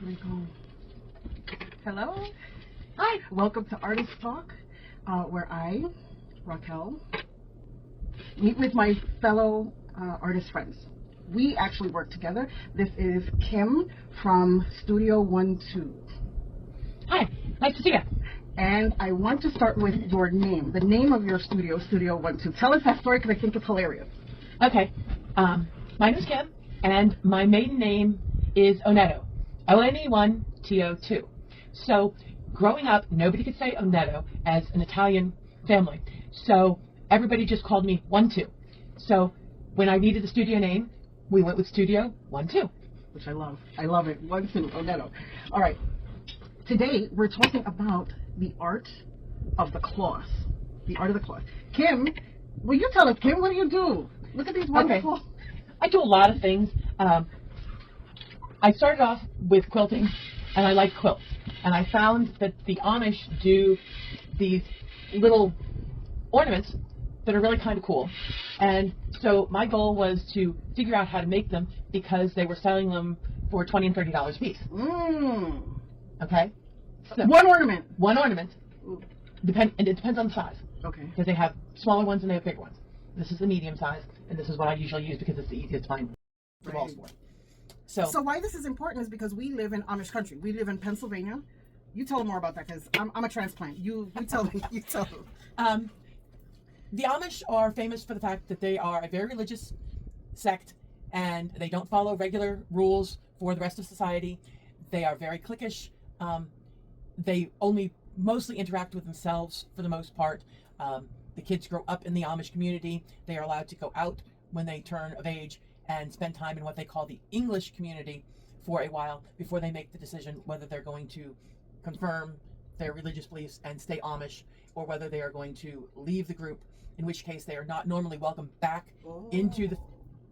Here we go. Hello. Hi. Welcome to Artist Talk, where I, Raquel, meet with my fellow artist friends. We actually work together. This is Kim from Studio 12. Hi. Nice to see you. And I want to start with your name. The name of your studio, Studio 12. Tell us that story because I think it's hilarious. Okay. My name is Kim, and my maiden name is Oneto. O-N-E-1-T-O-2. So, growing up, nobody could say Oneto as an Italian family. So, everybody just called me 12. So, when I needed a studio name, we went with Studio 12. Which I love. I love it. 12, Oneto. All right. Today, we're talking about the art of the cloth. The art of the cloth. Kim, will you tell us, Kim, what do you do? Look at these wonderful... Okay. I do a lot of things. I started off with quilting, and I like quilts. And I found that the Amish do these little ornaments that are really kind of cool. And so my goal was to figure out how to make them because they were selling them for $20 and $30 a piece. Okay? So, one ornament. One ornament. And it depends on the size. Okay. Because they have smaller ones and they have bigger ones. This is the medium size, and this is what I usually use because it's the easiest to find the balls for. So why this is important is because we live in Amish country. We live in Pennsylvania. You tell them more about that because I'm a transplant. You tell me. You tell them. The Amish are famous for the fact that they are a very religious sect, and they don't follow regular rules for the rest of society. They are very cliquish. They only mostly interact with themselves for the most part. The kids grow up in the Amish community. They are allowed to go out when they turn of age and spend time in what they call the English community for a while before they make the decision whether they're going to confirm their religious beliefs and stay Amish or whether they are going to leave the group, in which case they are not normally welcomed back into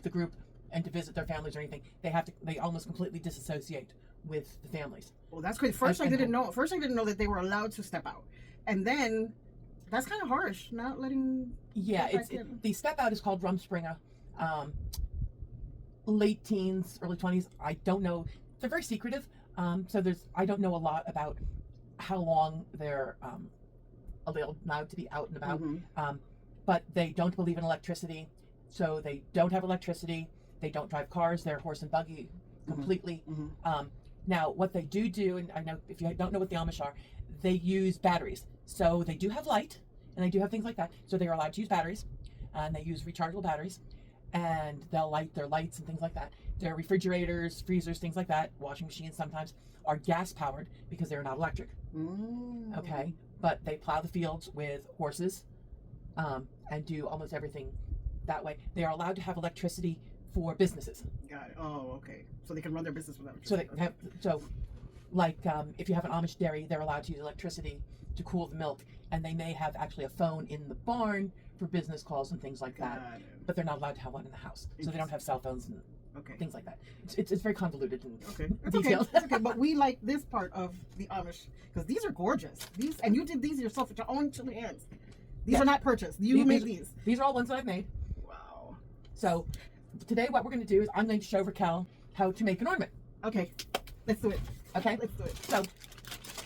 the group and to visit their families or anything. They almost completely disassociate with the families. Well, that's great. First, I didn't know that they were allowed to step out. And then that's kind of harsh, not letting... Yeah, the step out is called Rumspringa. Late teens, early 20s, I don't know. They're very secretive. I don't know a lot about how long they're allowed to be out and about. But they don't believe in electricity. So they don't have electricity. They don't drive cars. They're horse and buggy completely. Now, what they do, and I know if you don't know what the Amish are, they use batteries. So they do have light, and they do have things like that. So they are allowed to use batteries, and they use rechargeable batteries, and they'll light their lights and things like that. Their refrigerators, freezers, things like that, washing machines sometimes, are gas-powered because they're not electric. Okay? But they plow the fields with horses and do almost everything that way. They are allowed to have electricity for businesses. Got it. Oh, okay. So they can run their business without electricity. If you have an Amish dairy, they're allowed to use electricity to cool the milk, and they may have actually a phone in the barn for business calls and things like that. But they're not allowed to have one in the house, so they don't have cell phones and things like that. It's very convoluted and detailed. It's okay, but we like this part of the Amish because these are gorgeous. And you did these yourself with your own 2 hands. These are not purchased. You made these. These are all ones that I've made. Wow. So today what we're going to do is I'm going to show Raquel how to make an ornament. Okay, let's do it. Okay, let's do it. So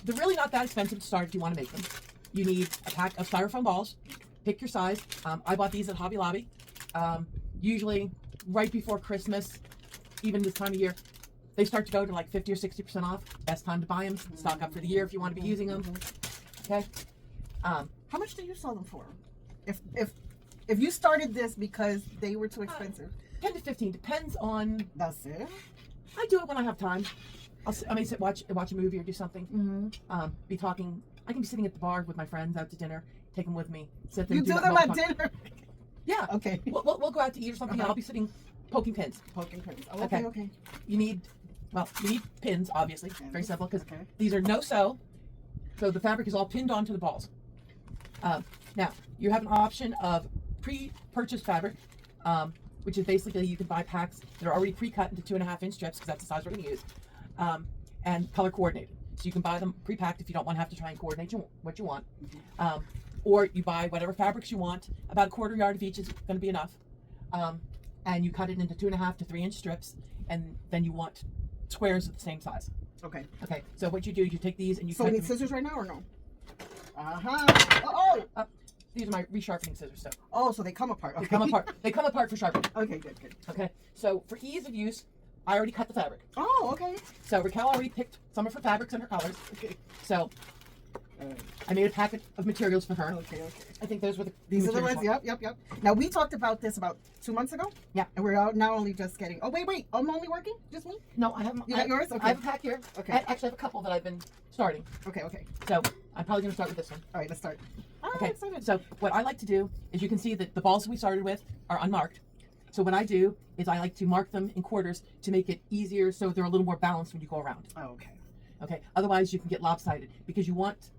they're really not that expensive to start if you want to make them. You need a pack of styrofoam balls. Pick your size. I bought these at Hobby Lobby. Usually right before Christmas, even this time of year, they start to go to like 50 or 60% off. Best time to buy them. Stock up for the year if you want to be using them. Okay. How much do you sell them for? If you started this because they were too expensive? 10 to 15, depends on... That's it? I do it when I have time. I may watch a movie or do something. Be talking. I can be sitting at the bar with my friends out to dinner. Take them with me. Sit there. You do them at dinner? Yeah. Okay. We'll go out to eat or something. And I'll be sitting poking pins. Poking pins. Oh, okay. You need pins, obviously. Very simple because these are no-sew. So the fabric is all pinned onto the balls. Now, you have an option of pre-purchased fabric, which is basically you can buy packs that are already pre-cut into 2.5-inch strips because that's the size we're going to use, and color coordinated. So you can buy them pre-packed if you don't want to have to try and coordinate what you want. Or you buy whatever fabrics you want. About a 1/4 yard of each is going to be enough. And you cut it into 2.5 to 3-inch strips, and then you want squares of the same size. Okay. Okay, so what you do, you take these and you So cut we need them. scissors right now or no? Oh! These are my resharpening scissors. So Oh, so they come apart. Okay. they come apart. They come apart for sharpening. Okay, good. Okay, so for ease of use, I already cut the fabric. Oh, okay. So Raquel already picked some of her fabrics and her colors. Okay. So I made a packet of materials for her. Okay. I think those were These are the materials ones. Yep. Now we talked about this about 2 months ago. Yeah. And we're out now only just getting. Oh wait. I'm only working. Just me. No, I have. You got yours? Okay. I have a pack here. Okay. I actually have a couple that I've been starting. Okay. So I'm probably going to start with this one. All right. Let's start. I'm Okay. excited. So what I like to do is you can see that the balls we started with are unmarked. So what I do is I like to mark them in quarters to make it easier so they're a little more balanced when you go around. Oh, okay. Okay. Otherwise you can get lopsided because you want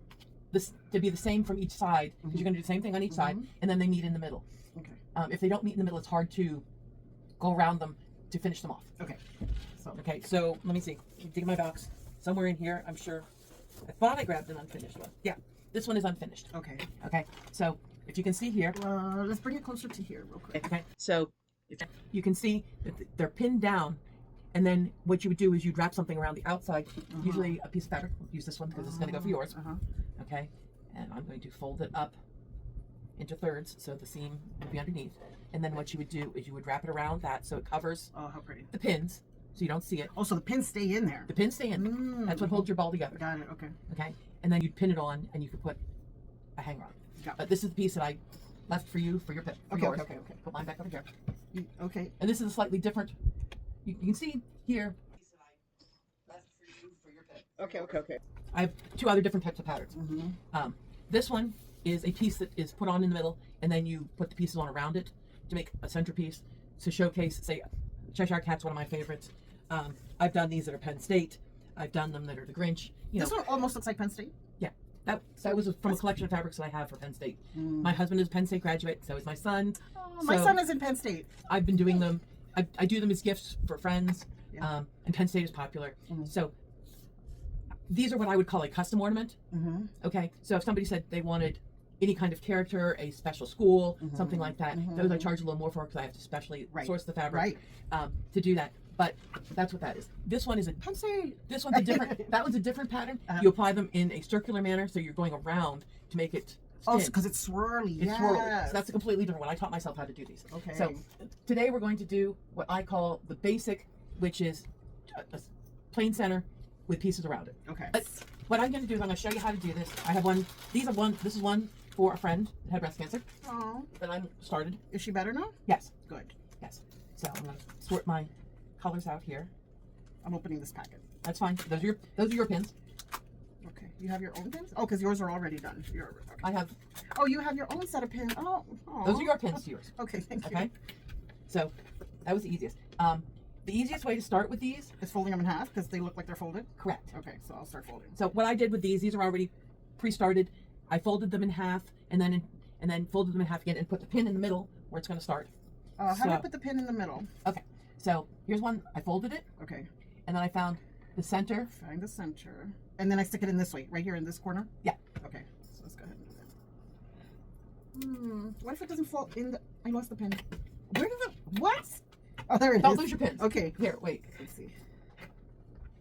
this to be the same from each side because you're going to do the same thing on each side and then they meet in the middle. Okay. If they don't meet in the middle, it's hard to go around them to finish them off. Okay. So let me see. Dig in my box. Somewhere in here, I'm sure. I thought I grabbed an unfinished one. Yeah, this one is unfinished. Okay. Okay, so if you can see here. Let's bring it closer to here real quick. Okay, so if you can see that they're pinned down, and then what you would do is you'd wrap something around the outside, usually a piece of fabric. We'll use this one because it's going to go for yours. Okay, and I'm going to fold it up into thirds so the seam will be underneath. And then what you would do is you would wrap it around that so it covers how pretty. the pins so you don't see it. Oh, so the pins stay in there. The pins stay in. That's what holds your ball together. Got it. Okay. Okay, and then you'd pin it on and you could put a hanger on. Got it. But this is the piece that I left for you for your pin. For yours. Okay. Put mine back over here. Okay. And this is a slightly different. You can see here. Piece that I left for you for your pin. Okay. I have two other different types of patterns. This one is a piece that is put on in the middle, and then you put the pieces on around it to make a centerpiece to showcase. Say, Cheshire Cat's one of my favorites. I've done these that are Penn State. I've done them that are the Grinch. This one almost looks like Penn State. Yeah, that was from a collection of fabrics that I have for Penn State. My husband is a Penn State graduate, so is my son. Oh, my son is in Penn State. I've been doing them. I do them as gifts for friends, and Penn State is popular. So these are what I would call a custom ornament. Okay, so if somebody said they wanted any kind of character, a special school, something like that, those I charge a little more for because I have to specially source the fabric to do that. But that's what that is. This one is a Penn State. This one's a different. That one's a different pattern. You apply them in a circular manner, so you're going around to make it. Oh, because it's swirly. It's swirly. So that's a completely different one. I taught myself how to do these. Okay. So today we're going to do what I call the basic, which is a plain center with pieces around it. Okay. But what I'm going to do is I'm going to show you how to do this. I have one. These are one. This is one for a friend that had breast cancer. Oh. That I started. Is she better now? Yes. Good. Yes. So I'm going to sort my colors out here. I'm opening this packet. That's fine. Those are your pins. Okay. You have your own pins? Oh, because yours are already done. Okay. I have. Oh, you have your own set of pins. Oh. Those are your pins to yours. Okay. Thank you. Okay. So that was the easiest. The easiest way to start with these is folding them in half because they look like they're folded. Correct. Okay. So I'll start folding. So what I did with these are already pre-started. I folded them in half and then folded them in half again and put the pin in the middle where it's going to start. How do I put the pin in the middle? Okay. So here's one. I folded it. Okay. And then I found the center. Find the center. And then I stick it in this way, right here in this corner? Yeah. Okay. So let's go ahead and do that. What if it doesn't fall in the... I lost the pin. Where did the... What? Oh, there it is. Don't lose your pins. Okay. Here, wait. Let's see.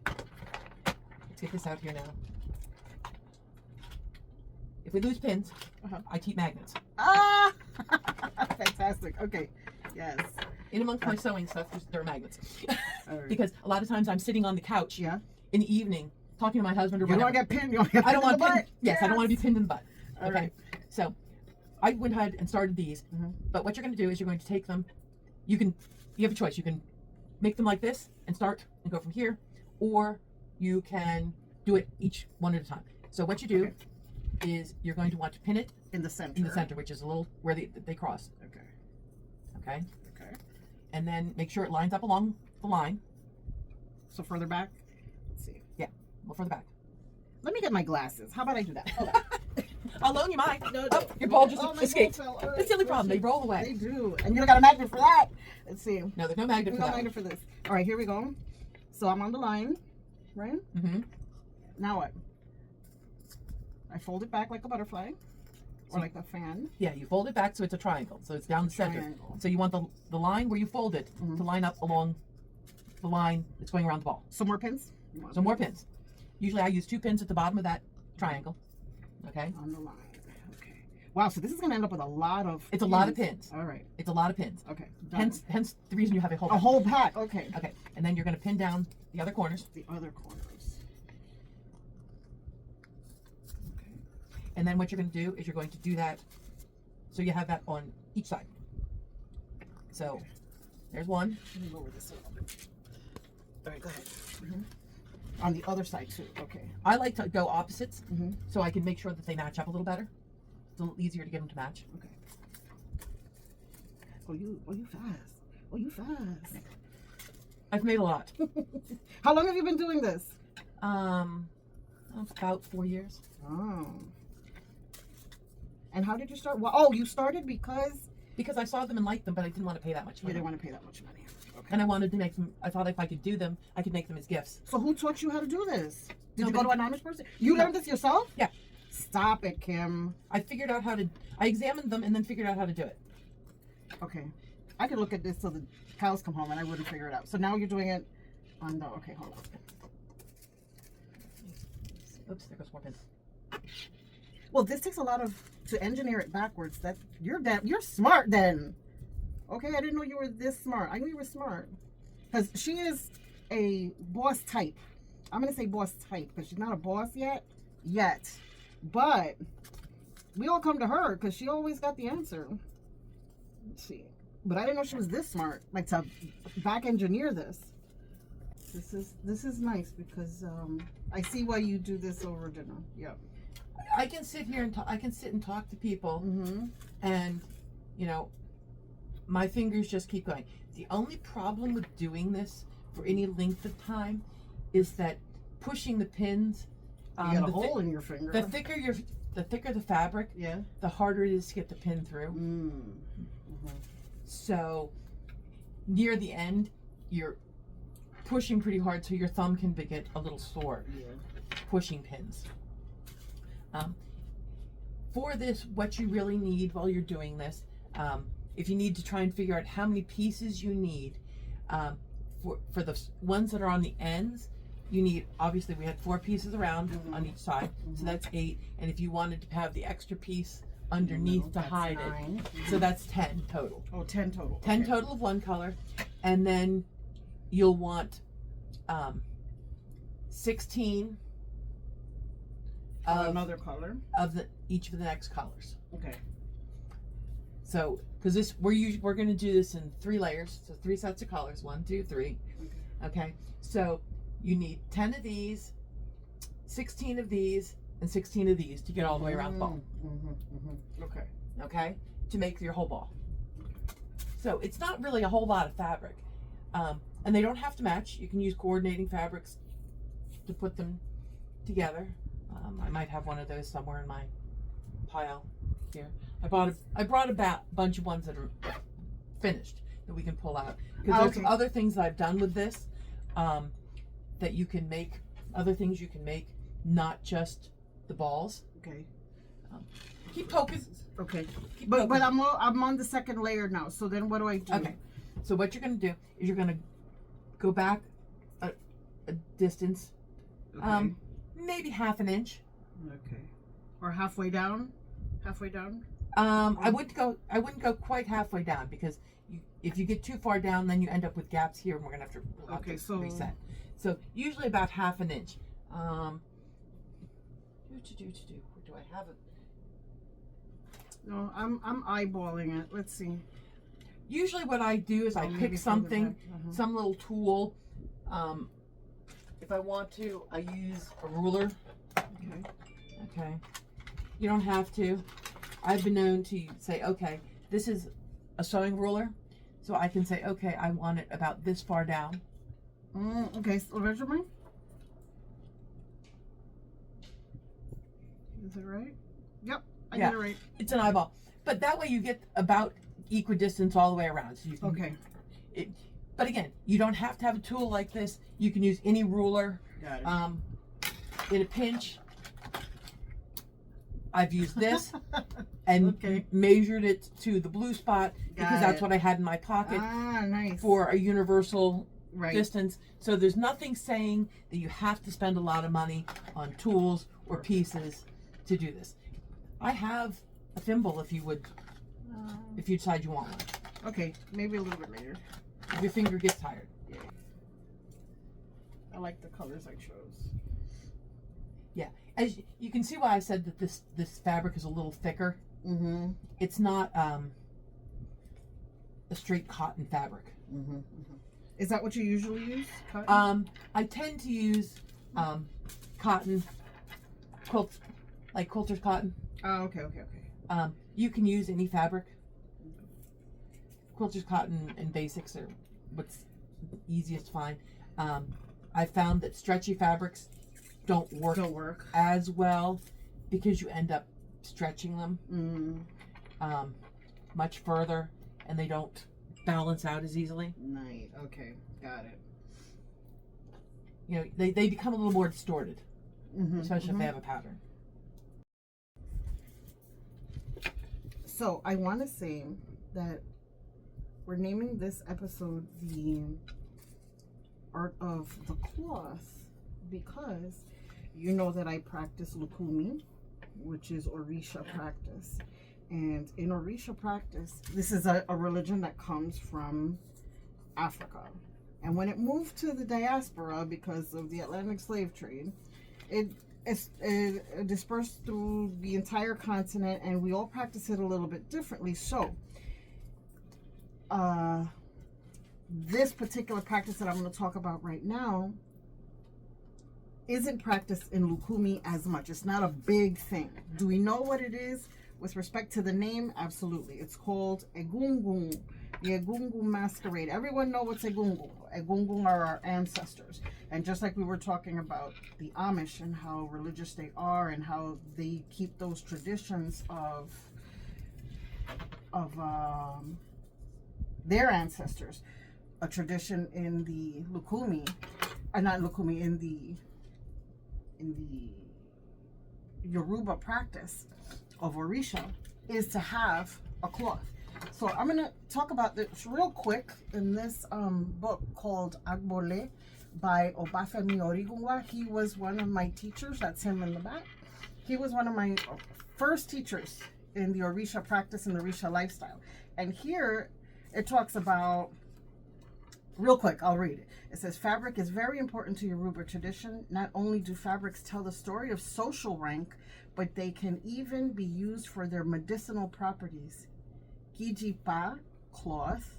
Let's get this out here now. If we lose pins, I keep magnets. Ah! Fantastic. Okay. Yes. In amongst my sewing stuff, there are magnets. Right. Because a lot of times I'm sitting on the couch in the evening talking to my husband or whatever. You don't want to get pinned. You don't get pinned. I don't want to pin. Yes, I don't want to be pinned in the butt. All okay. Right. So I went ahead and started these. But what you're going to do is you're going to take them. You have a choice. You can make them like this and start and go from here, or you can do it each one at a time. So what you do is you're going to want to pin it in the center. In the center, which is a little where they cross. Okay. Okay. Okay. And then make sure it lines up along the line. So further back. Let's see. Yeah, a little further back. Let me get my glasses. How about I do that? I'll loan you mine. No. Oh, your ball just escaped. Right. That's the only problem. They roll away. They do. And you don't got a magnet for that. Let's see. No, there's no magnet for that. No magnet for this. All right, here we go. So I'm on the line, right? Now what? I fold it back like a butterfly. Or like a fan. Yeah, you fold it back so it's a triangle. So it's down the center. So you want the line where you fold it to line up along the line that's going around the ball. Some more pins? Some more pins. Usually I use 2 pins at the bottom of that triangle. Okay? On the line. Okay. Wow, so this is going to end up with a lot of It's a lot of pins. All right. It's a lot of pins. Okay. Hence the reason you have a whole pack. A whole pack. Okay. Okay. And then you're going to pin down the other corners. The other corners. Okay. And then what you're going to do is you're going to do that so you have that on each side. So okay. There's one. Let me lower this a little bit. All right, go ahead. On the other side too. Okay. I like to go opposites so I can make sure that they match up a little better. It's a little easier to get them to match. Okay. Oh, you fast. Oh, you fast. I've made a lot. How long have you been doing this? About 4 years. Oh. And how did you start? Well, oh, you started because I saw them and liked them, but I didn't want to pay that much money. You didn't want to pay that much money. Okay. And I wanted to make them. I thought if I could do them, I could make them as gifts. So who taught you how to do this? Did Nobody. you go to an Amish person? You learned this yourself? Yeah. Stop it, Kim. I figured out how to. I examined them and then figured out how to do it. Okay. I could look at this till the cows come home and I wouldn't figure it out. So now you're doing it on the. Okay, hold on. Oops, there goes more pins. Well, this takes a lot to engineer it backwards. That you're smart then. Okay, I didn't know you were this smart. I knew you were smart. Because she is a boss type. I'm going to say boss type because she's not a boss yet. But we all come to her because she always got the answer. Let's see. But I didn't know she was this smart. Like to back engineer this. This is nice because I see why you do this over dinner. Yep. I can sit here and I can sit and talk to people, and my fingers just keep going. The only problem with doing this for any length of time is that pushing the pins. You got a hole in your finger. The thicker the fabric, the harder it is to get the pin through. So near the end, you're pushing pretty hard, so your thumb can get a little sore. Pushing pins. For this, what you really need while you're doing this, if you need to try and figure out how many pieces you need, for the ones that are on the ends, you need, obviously we had 4 pieces around on each side, so that's 8. And if you wanted to have the extra piece underneath to hide 9. it, so that's 10 total. Oh, 10 total. 10 total of one color, and then you'll want 16 of another color of each of the next colors. Okay. So, because we're going to do this in 3 layers, so 3 sets of colors, 1, 2, 3. Okay. So you need 10 of these, 16 of these, and 16 of these to get all the way around the ball. Okay. Okay. To make your whole ball. So it's not really a whole lot of fabric, and they don't have to match. You can use coordinating fabrics to put them together. I might have one of those somewhere in my pile here. I brought a bunch of ones that are finished that we can pull out, because there's other things that I've done with this that you can make. Other things you can make, not just the balls. Okay. Keep poking. Okay. Keep But poking. I'm on the second layer now. So then what do I do? Okay. So what you're going to do is you're going to go back a distance, maybe half an inch. Okay. Or halfway down. Halfway down. I wouldn't go quite halfway down, because if you get too far down, then you end up with gaps here, and we're gonna have to reset. So usually about half an inch. Do I have it? No, I'm eyeballing it. Let's see. Usually what I do is I pick something, some little tool. If I want to, I use a ruler. Okay. You don't have to. I've been known to say, okay, this is a sewing ruler, so I can say, okay, I want it about this far down. Okay, so measure mine. Is it right? Yep, I got it right. It's an eyeball, but that way you get about equidistance all the way around. So you can. Okay. But again, you don't have to have a tool like this. You can use any ruler. Got it. In a pinch, I've used this and measured it to the blue spot, because that's what I had in my pocket nice. for a universal distance. So there's nothing saying that you have to spend a lot of money on tools or pieces to do this. I have a thimble if you decide you want one. Okay, maybe a little bit later. If your finger gets tired. Yeah. I like the colors I chose. Yeah, as you can see why I said that this fabric is a little thicker. Mm-hmm. It's not a straight cotton fabric. Mm-hmm. Mm-hmm. Is that what you usually use? Cotton? I tend to use cotton quilts, like quilter's cotton. Oh, okay. You can use any fabric. Quilter's cotton and basics are what's easiest to find. I found that stretchy fabrics don't work as well because you end up stretching them much further, and they don't balance out as easily. Nice. Okay, got it. You know, they become a little more distorted, especially if they have a pattern. So I want to say that we're naming this episode the Art of the Cloth because you know that I practice Lukumi, which is Orisha practice. And in Orisha practice, this is a religion that comes from Africa. And when it moved to the diaspora because of the Atlantic slave trade, it dispersed through the entire continent, and we all practice it a little bit differently. So, this particular practice that I'm going to talk about right now isn't practiced in Lukumi as much. It's not a big thing. Do we know what it is? With respect to the name, absolutely. It's called Egungun, the Egungun masquerade. Everyone knows what's Egungun. Egungun are our ancestors. And just like we were talking about the Amish and how religious they are and how they keep those traditions of their ancestors, a tradition in the Lukumi, not Lukumi, in the Yoruba practice of Orisha is to have a cloth. So I'm going to talk about this real quick in this book called Agbole by Obafemi Origunwa. He was one of my teachers. That's him in the back. He was one of my first teachers in the Orisha practice and the Orisha lifestyle. And here it talks about, real quick, I'll read it. It says, fabric is very important to Yoruba tradition. Not only do fabrics tell the story of social rank, but they can even be used for their medicinal properties. Kijipa, cloth,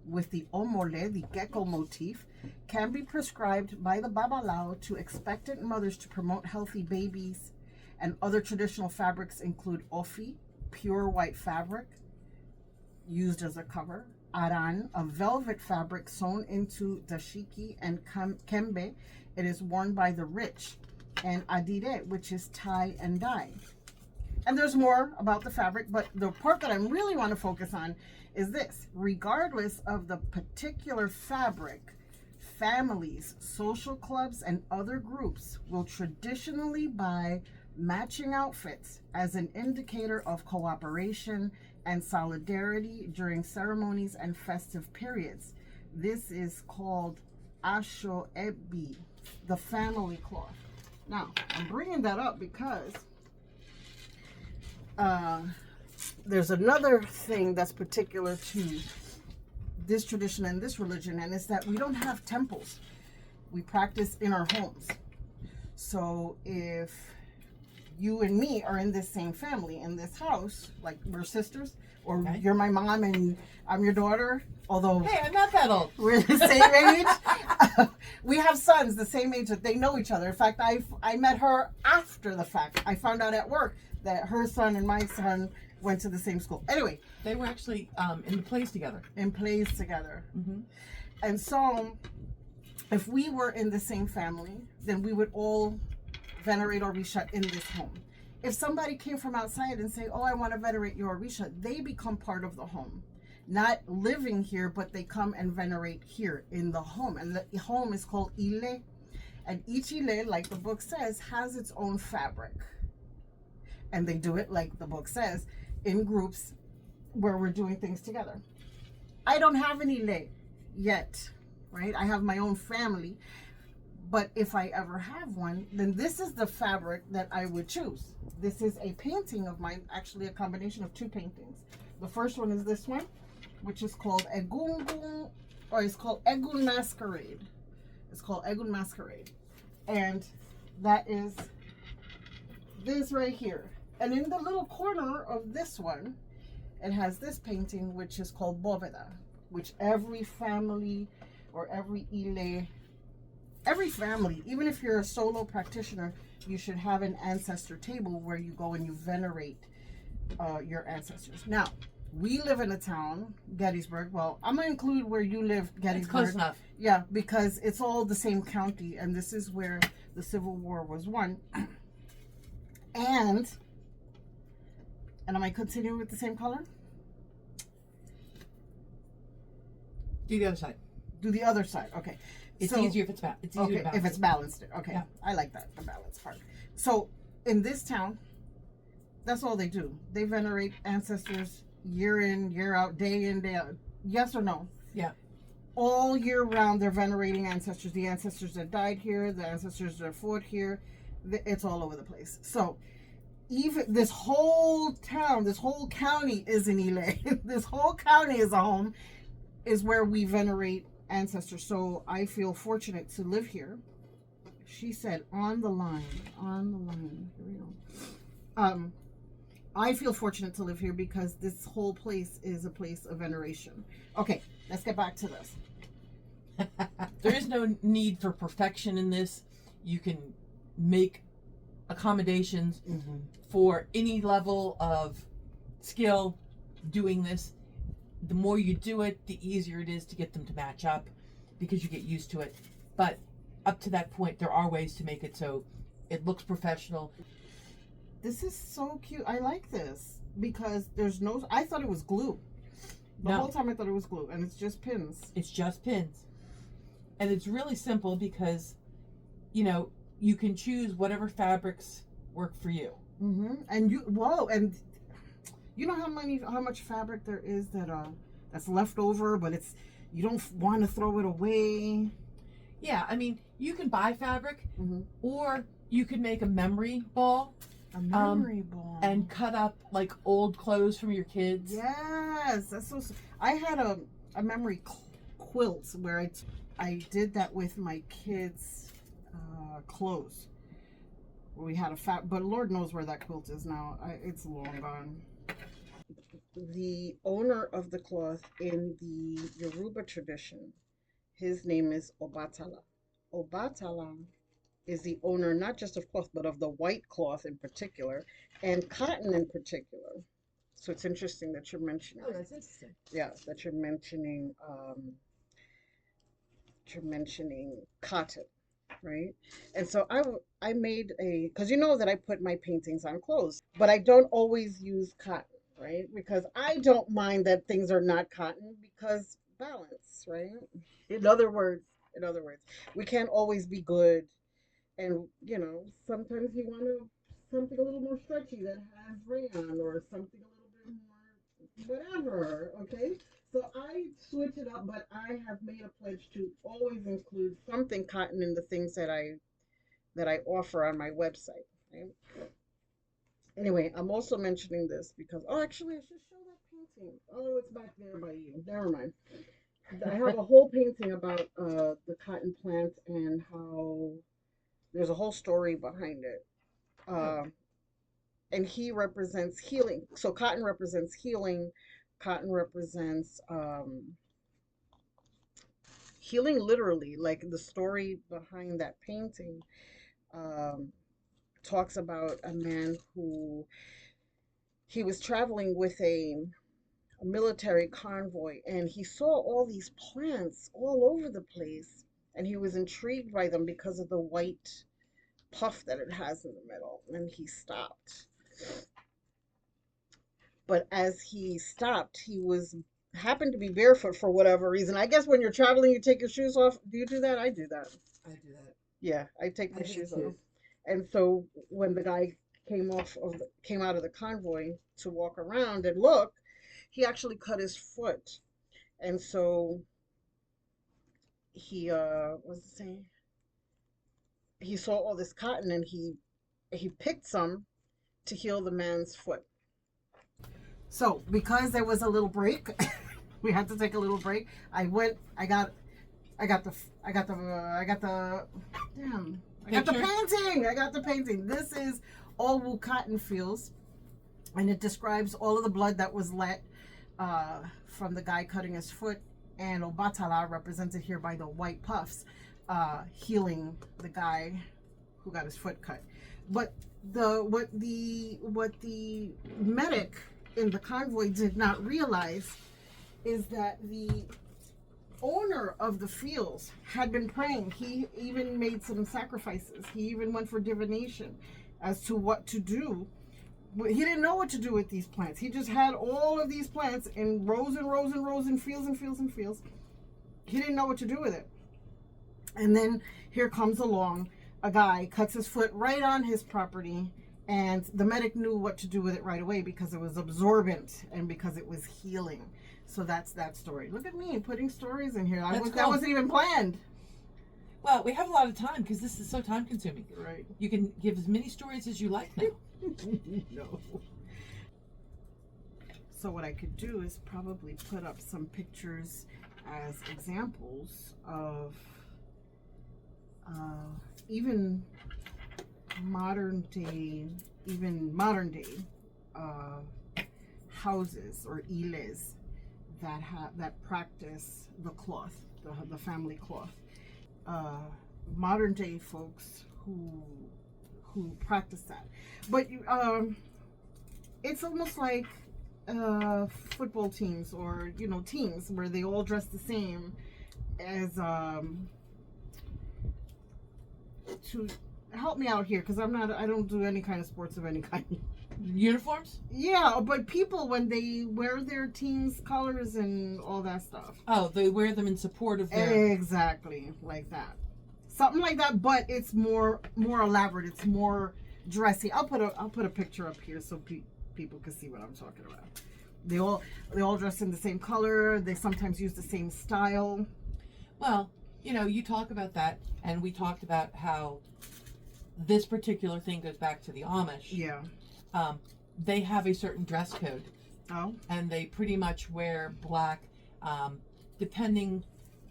with the omole, the gecko motif, can be prescribed by the babalao to expectant mothers to promote healthy babies. And other traditional fabrics include ofi, pure white fabric, used as a cover. Aran, a velvet fabric sewn into dashiki, and kembe, it is worn by the rich. And adire, which is tie and dye. And there's more about the fabric, but the part that I really want to focus on is this. Regardless of the particular fabric, families, social clubs, and other groups will traditionally buy matching outfits as an indicator of cooperation and solidarity during ceremonies and festive periods. This is called Asho Ebi, the family cloth. Now, I'm bringing that up because there's another thing that's particular to this tradition and this religion, and it's that we don't have temples. We practice in our homes. So if you and me are in this same family, in this house, like we're sisters, or you're my mom and I'm your daughter, although hey, I'm not that old. We're the same age. We have sons the same age that they know each other. In fact, I met her after the fact. I found out at work that her son and my son went to the same school. Anyway, they were actually in the plays together. And so if we were in the same family, then we would all venerate Orisha in this home. If somebody came from outside and say, oh, I want to venerate your Orisha, they become part of the home. Not living here, but they come and venerate here in the home. And the home is called Ile. And each Ile, like the book says, has its own fabric. And they do it, like the book says, in groups where we're doing things together. I don't have an Ile yet. right? I have my own family. But if I ever have one, then this is the fabric that I would choose. This is a painting of mine, actually a combination of two paintings. The first one is this one, which is called Egungun, or it's called Egun Masquerade. It's called Egun Masquerade. And that is this right here. And in the little corner of this one, it has this painting, which is called Boveda, which every family or every ile, every family, even if you're a solo practitioner, you should have an ancestor table where you go and you venerate your ancestors. Now, we live in a town, Gettysburg. Well, I'm going to include where you live, Gettysburg. It's close enough. Yeah, because it's all the same county, and this is where the Civil War was won. And am I continuing with the same color? Do the other side. Do the other side, okay. It's easier if it's balanced. It's easier okay, to balance if it's balanced. Okay, yeah. I like that, the balance part. So in this town, that's all they do. They venerate ancestors year in, year out, day in, day out. Yes or no? Yeah. All year round, they're venerating ancestors. The ancestors that died here, the ancestors that fought here. It's all over the place. So even this whole town, this whole county is an Ile. This whole county is a home, is where we venerate ancestors. So I feel fortunate to live here. She said on the line. Here we go. I feel fortunate to live here because this whole place is a place of veneration. Okay, let's get back to this. There is no need for perfection in this. You can make accommodations for any level of skill doing this. The more you do it, the easier it is to get them to match up because you get used to it. But up to that point, there are ways to make it so it looks professional. This is so cute. I like this because there's no, I thought it was glue. The whole time I thought it was glue, and it's just pins. It's just pins. And it's really simple because, you know, you can choose whatever fabrics work for you. And and you know how much fabric there is that's left over, but you don't want to throw it away. Yeah, I mean, you can buy fabric, or you could make a memory ball. A memory ball. And cut up like old clothes from your kids. Yes, that's so. I had a memory quilt where I did that with my kids' clothes. We had but Lord knows where that quilt is now. It's long gone. The owner of the cloth in the Yoruba tradition, his name is Obatala. Obatala is the owner not just of cloth, but of the white cloth in particular, and cotton in particular. So it's interesting that you're mentioning. Oh, that's interesting. Yeah, that you're mentioning. You're mentioning cotton, right? And so I made because you know that I put my paintings on clothes, but I don't always use cotton, right? Because I don't mind that things are not cotton because balance, right? In other words, we can't always be good. And, you know, sometimes you want something a little more stretchy that has rayon or something a little bit more whatever, okay? So I switch it up, but I have made a pledge to always include something cotton in the things that I offer on my website, right? Anyway, I'm also mentioning this because, actually, I should show that painting. Oh, it's back there by you. Never mind. I have a whole painting about the cotton plant and how there's a whole story behind it. And he represents healing. So cotton represents healing. Cotton represents healing literally. Like the story behind that painting talks about a man who he was traveling with a military convoy, and he saw all these plants all over the place, and he was intrigued by them because of the white puff that it has in the middle, and he stopped. But as he stopped, happened to be barefoot for whatever reason. I guess when you're traveling, you take your shoes off. Do you do that? I do that. I do that. Yeah, I take my shoes off. And so when the guy came out of the convoy to walk around and look, he actually cut his foot. And so what's it saying? He saw all this cotton and he picked some to heal the man's foot. So because there was a little break, we had to take a little break. I got the painting. I got the painting. This is all wool cotton fields, and it describes all of the blood that was let from the guy cutting his foot, and Obatala, represented here by the white puffs, healing the guy who got his foot cut. But what the medic in the convoy did not realize is that the owner of the fields had been praying. He even made some sacrifices. He even went for divination as to what to do. But he didn't know what to do with these plants. He just had all of these plants in rows and rows and rows and fields and fields and fields. He didn't know what to do with it. And then here comes along a guy, cuts his foot right on his property, and the medic knew what to do with it right away because it was absorbent and because it was healing. So that's that story. Look at me putting stories in here. That wasn't even planned. Well, we have a lot of time because this is so time consuming. Right. You can give as many stories as you like now. No. So what I could do is probably put up some pictures as examples of even modern day houses or iles that practice the cloth, the family cloth. Modern day folks who practice that, but it's almost like football teams or teams where they all dress the same as to help me out here because I don't do any kind of sports of any kind. Uniforms? Yeah, but people when they wear their team's colors and all that stuff. Oh, they wear them in support of their... Exactly, like that. Something like that, but it's more elaborate. It's more dressy. I'll put a picture up here so people can see what I'm talking about. They all dress in the same color. They sometimes use the same style. Well, you talk about that, and we talked about how this particular thing goes back to the Amish. Yeah. They have a certain dress code. Oh. And they pretty much wear black, depending,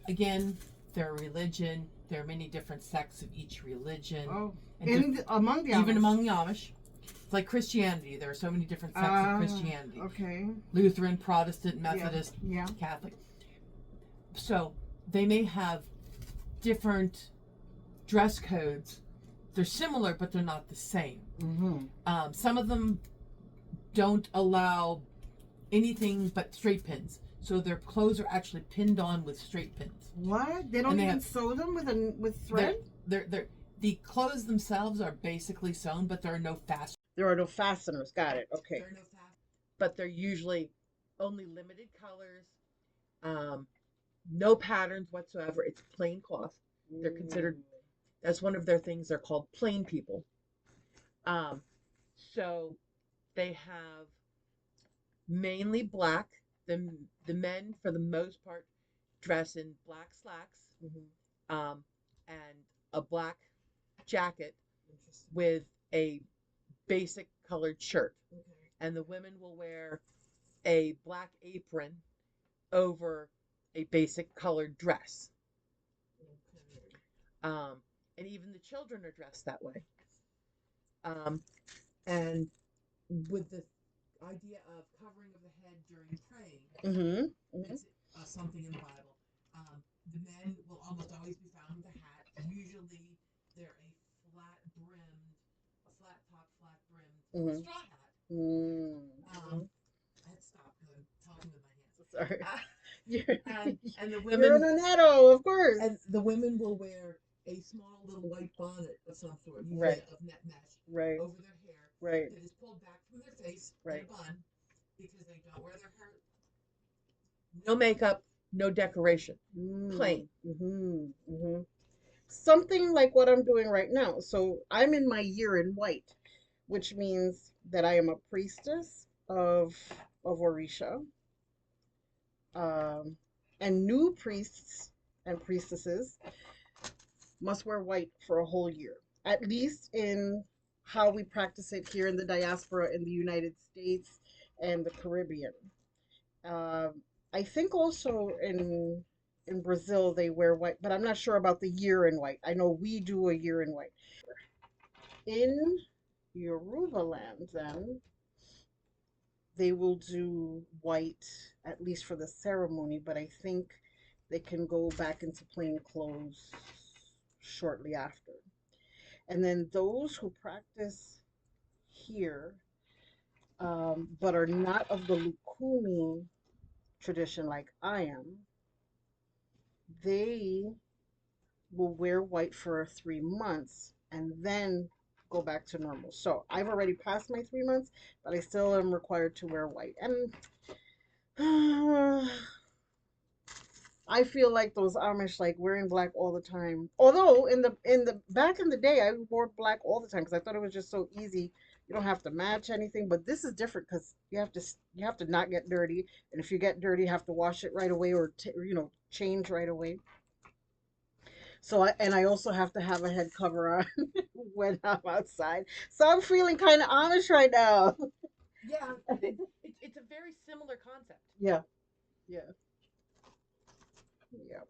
again, their religion. There are many different sects of each religion. Oh. And among the Amish. Even among the Amish. It's like Christianity. There are so many different sects of Christianity. Okay. Lutheran, Protestant, Methodist, yeah. Catholic. So they may have different dress codes. They're similar, but they're not the same. Mm-hmm. Some of them don't allow anything but straight pins. So their clothes are actually pinned on with straight pins. What? They don't even sew them with thread? The clothes themselves are basically sewn, but there are no fasteners. There are no fasteners. Got it. Okay. There are no fasteners. But they're usually only limited colors, no patterns whatsoever. It's plain cloth. They're considered, that's one of their things. They're called plain people. So they have mainly black. The men, for the most part, dress in black slacks, and a black jacket with a basic colored shirt. Okay. And the women will wear a black apron over a basic colored dress. Okay. And even the children are dressed that way. And with the idea of covering of the head during praying, it's something in the Bible. The men will almost always be found with a hat. Usually they're a flat top, flat brimmed straw hat. I had to stop because I'm talking with my hands. Sorry. And the women... You're in a netto, of course. And the women will wear a small little white bonnet of some sort, usually of net mesh, over their hair. That is pulled back from their face in a bun because they don't wear their hair. No makeup, no decoration. Plain. Something like what I'm doing right now. So I'm in my year in white, which means that I am a priestess of Orisha. And new priests and priestesses must wear white for a whole year, at least in how we practice it here in the diaspora in the United States and the Caribbean. Um, I think also in Brazil they wear white, but I'm not sure about the year in white. I know we do a year in white. In Yoruba land, then they will do white at least for the ceremony, but I think they can go back into plain clothes shortly after. And then those who practice here, but are not of the Lukumi tradition like I am, they will wear white for 3 months and then go back to normal. So I've already passed my 3 months, but I still am required to wear white. And I feel like those Amish like wearing black all the time. Although in the back in the day I wore black all the time because I thought it was just so easy. You don't have to match anything, but this is different because you have to not get dirty, and if you get dirty, you have to wash it right away or change right away. So I also have to have a head cover on when I'm outside. So I'm feeling kind of Amish right now. Yeah, it's a very similar concept. Yeah, yeah, yeah,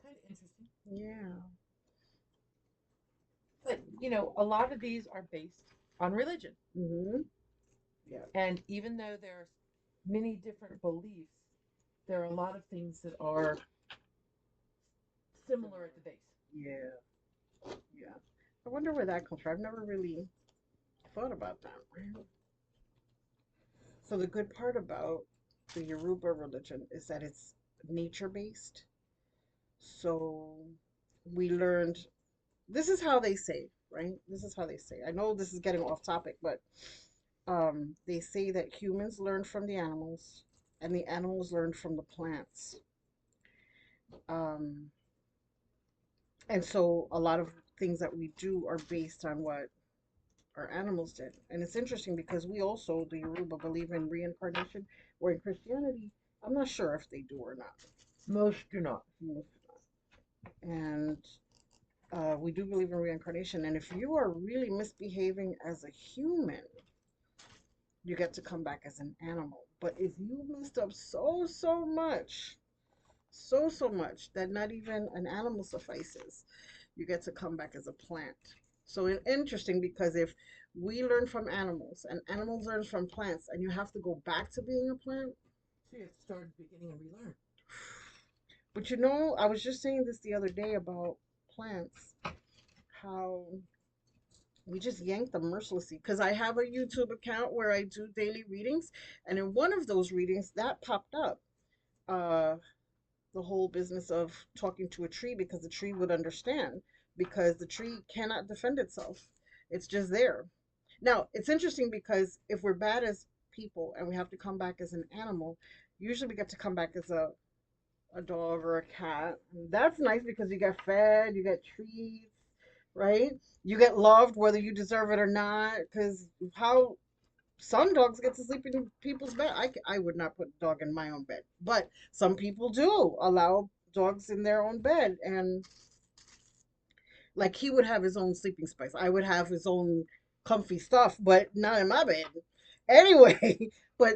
Kind of interesting. yeah. But, a lot of these are based on religion. Mhm. Yeah. And even though there's many different beliefs, there are a lot of things that are similar at the base. Yeah. Yeah. I wonder where that comes from. I've never really thought about that. Right? So the good part about the Yoruba religion is that it's nature based. So we learned this is how they say, right? This is how they say. I know this is getting off topic, but they say that humans learn from the animals and the animals learn from the plants. Um, and so a lot of things that we do are based on what our animals did. And it's interesting because we also, the Yoruba, believe in reincarnation, where in Christianity, I'm not sure if they do or not. Most do not. Most do not. And we do believe in reincarnation. And if you are really misbehaving as a human, you get to come back as an animal. But if you messed up so much, so much that not even an animal suffices, you get to come back as a plant. So it's interesting because if we learn from animals and animals learn from plants and you have to go back to being a plant. So you have to start at the beginning and relearn. But I was just saying this the other day about plants, how we just yank them mercilessly. Because I have a YouTube account where I do daily readings, and in one of those readings that popped up. Uh, the whole business of talking to a tree because the tree would understand because the tree cannot defend itself. It's just there. Now, it's interesting because if we're bad as people and we have to come back as an animal, usually we get to come back as a dog or a cat. That's nice because you get fed, you get treats, right? You get loved whether you deserve it or not. Because how some dogs get to sleep in people's bed. I would not put a dog in my own bed, but some people do allow dogs in their own bed. And like he would have his own sleeping space. I would have his own comfy stuff, but not in my bed. Anyway, but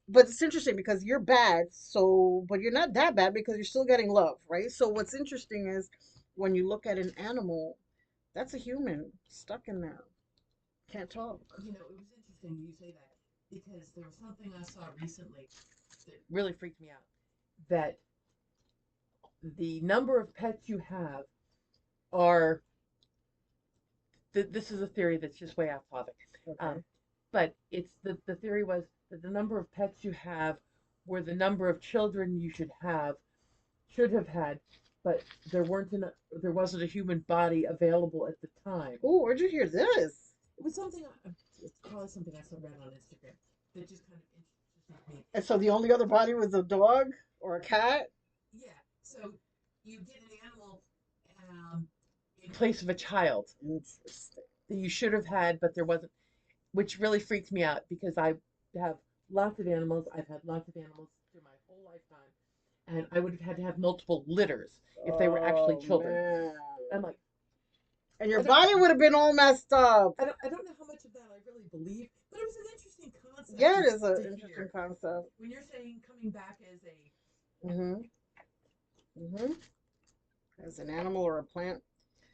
but it's interesting because you're bad, so but you're not that bad because you're still getting love, right? So what's interesting is when you look at an animal, that's a human stuck in there. Can't talk. It was interesting you say that because there was something I saw recently that really freaked me out. That the number of pets you have are this is a theory that's just way off topic. Okay. But it's the theory was that the number of pets you have were the number of children you should have had, but there wasn't a human body available at the time. Oh, where'd you hear this? It was something. It's probably something I saw read on Instagram that just kind of interested me. And so the only other body was a dog or a cat? Yeah. So you get an animal in place of a child Interesting. that you should have had, but there wasn't, which really freaked me out because I have lots of animals. I've had lots of animals through my whole lifetime, and I would have had to have multiple litters if they were actually children. Man. I'm like, and your body would have been all messed up. I don't know how much of that I really believe, but it was an interesting concept. Yeah, it is an interesting concept. When you're saying coming back as a as an animal or a plant.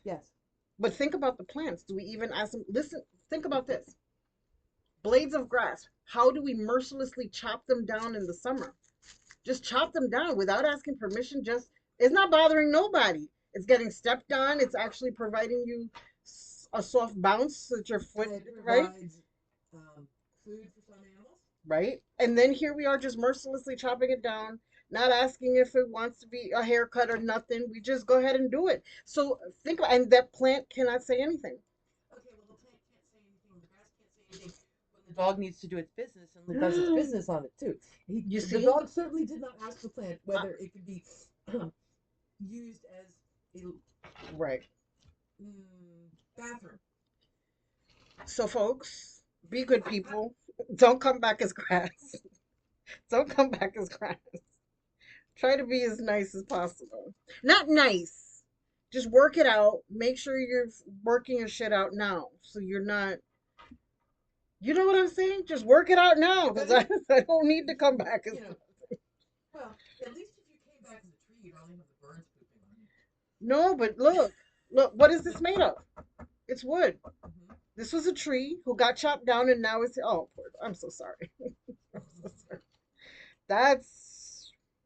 Yes. But think about the plants. Do we even ask them? Listen, think about this. Blades of grass. How do we mercilessly chop them down in the summer? Just chop them down without asking permission. It's not bothering nobody. It's getting stepped on. It's actually providing you a soft bounce so that your foot, right? Food for some animals. Right? And then here we are just mercilessly chopping it down, not asking if it wants to be a haircut or nothing. We just go ahead and do it. So think about, and that plant cannot say anything. Okay, well, the plant can't say anything. The grass can't say anything. When the dog needs to do its business, and it does its business on it too. You see? The dog certainly did not ask the plant whether it could be used as a right bathroom. So, folks, be good people. Don't come back as grass. Don't come back as grass. Try to be as nice as possible. Not nice. Just work it out. Make sure you're working your shit out now. So you're not. You know what I'm saying? Just work it out now, because I don't need to come back as. Well, at least if you came back as a tree, you'd only have the birds pooping on you. No, but look, what is this made of? It's wood. This was a tree who got chopped down, and now it's. Oh, I'm so sorry. I'm so sorry.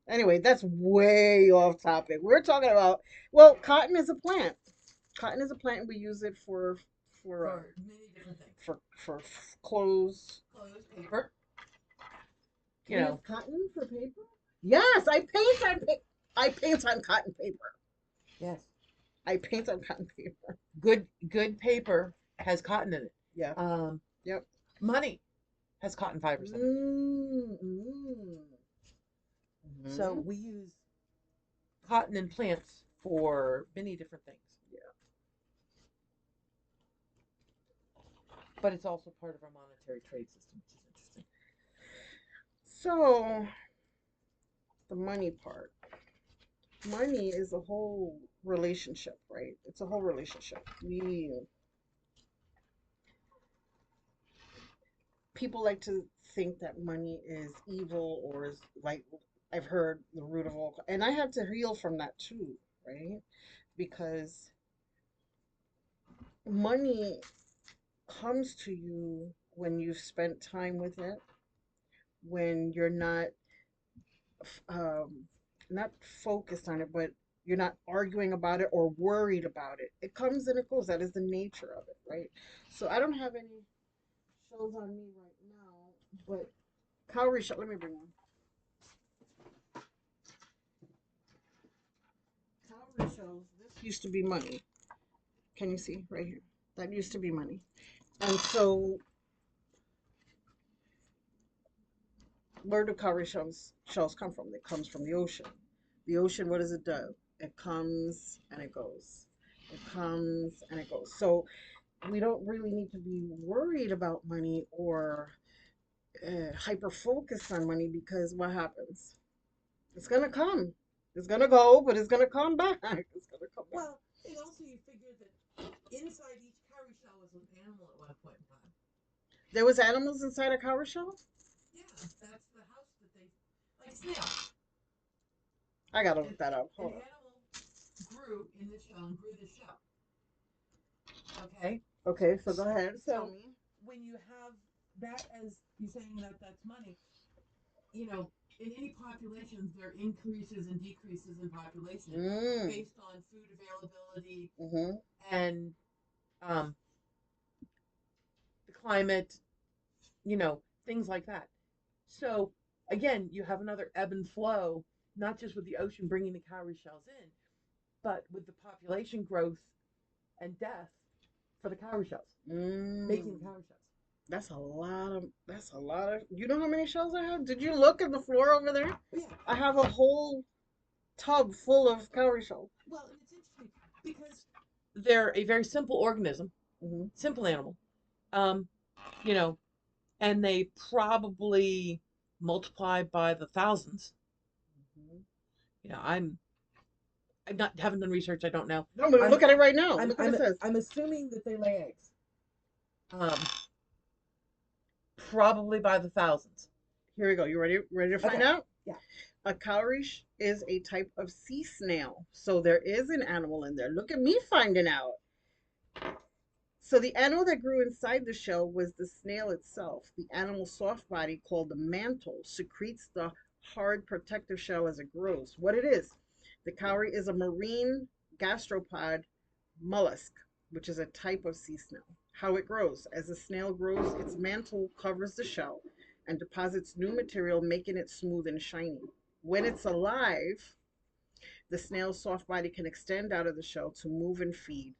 Anyway, that's way off topic. We're talking about, well, cotton is a plant. Cotton is a plant, and we use it for many different things. For clothes. Clothes, paper. You know, cotton for paper? Yes, I paint on cotton paper. Yes. I paint on cotton paper. Good paper has cotton in it. Yeah. Yep. Money has cotton fibers in it. So we use cotton and plants for many different things. Yeah. But it's also part of our monetary trade system, which is interesting. So, the money part. Money is a whole relationship, right? It's a whole relationship. People like to think that money is evil, or is like, I've heard the root of all, and I have to heal from that too, right? Because money comes to you when you've spent time with it, when you're not focused on it, but you're not arguing about it or worried about it. It comes and it goes. That is the nature of it, right? So I don't have any shows on me right now, but cowrie show. Let me bring one. Cowrie shows. This used to be money. Can you see right here? That used to be money, and so where do cowrie shells come from? It comes from the ocean. The ocean, what does it do? It comes and it goes. It comes and it goes. So we don't really need to be worried about money or hyper focused on money, because what happens? It's gonna come. It's gonna go, but it's gonna come back. It's gonna come back. Well, and also you figure that inside each cowrie shell was an animal at one point in time. There was animals inside a cowrie shell? Yeah, that's the house that they, like snails. I gotta look that up. Hold on. An animal grew in this shell and grew this shell. Okay. Okay, so go ahead. So when you have that, as you saying that that's money, you know, in any populations there are increases and decreases in population based on food availability and the climate, you know, things like that. So again, you have another ebb and flow, not just with the ocean bringing the cowrie shells in, but with the population growth and death for the cowrie shells, making the cowrie shells. That's a lot of. You know how many shells I have? Did you look at the floor over there? Yeah. I have a whole tub full of cowrie shells. Well, and it's interesting because they're a very simple organism, simple animal, you know, and they probably multiply by the thousands. I'm not haven't done research. I don't know. No, but look at it right now. Look what it says. I'm assuming that they lay eggs. Probably by the thousands. Here we go. You ready? Ready to find out? Yeah. A cowrie is a type of sea snail. So there is an animal in there. Look at me finding out. So the animal that grew inside the shell was the snail itself. The animal's soft body, called the mantle, secretes the hard protective shell as it grows. What it is, the cowrie is a marine gastropod mollusk, which is a type of sea snail. How it grows. As the snail grows, its mantle covers the shell and deposits new material, making it smooth and shiny. When it's alive, the snail's soft body can extend out of the shell to move and feed,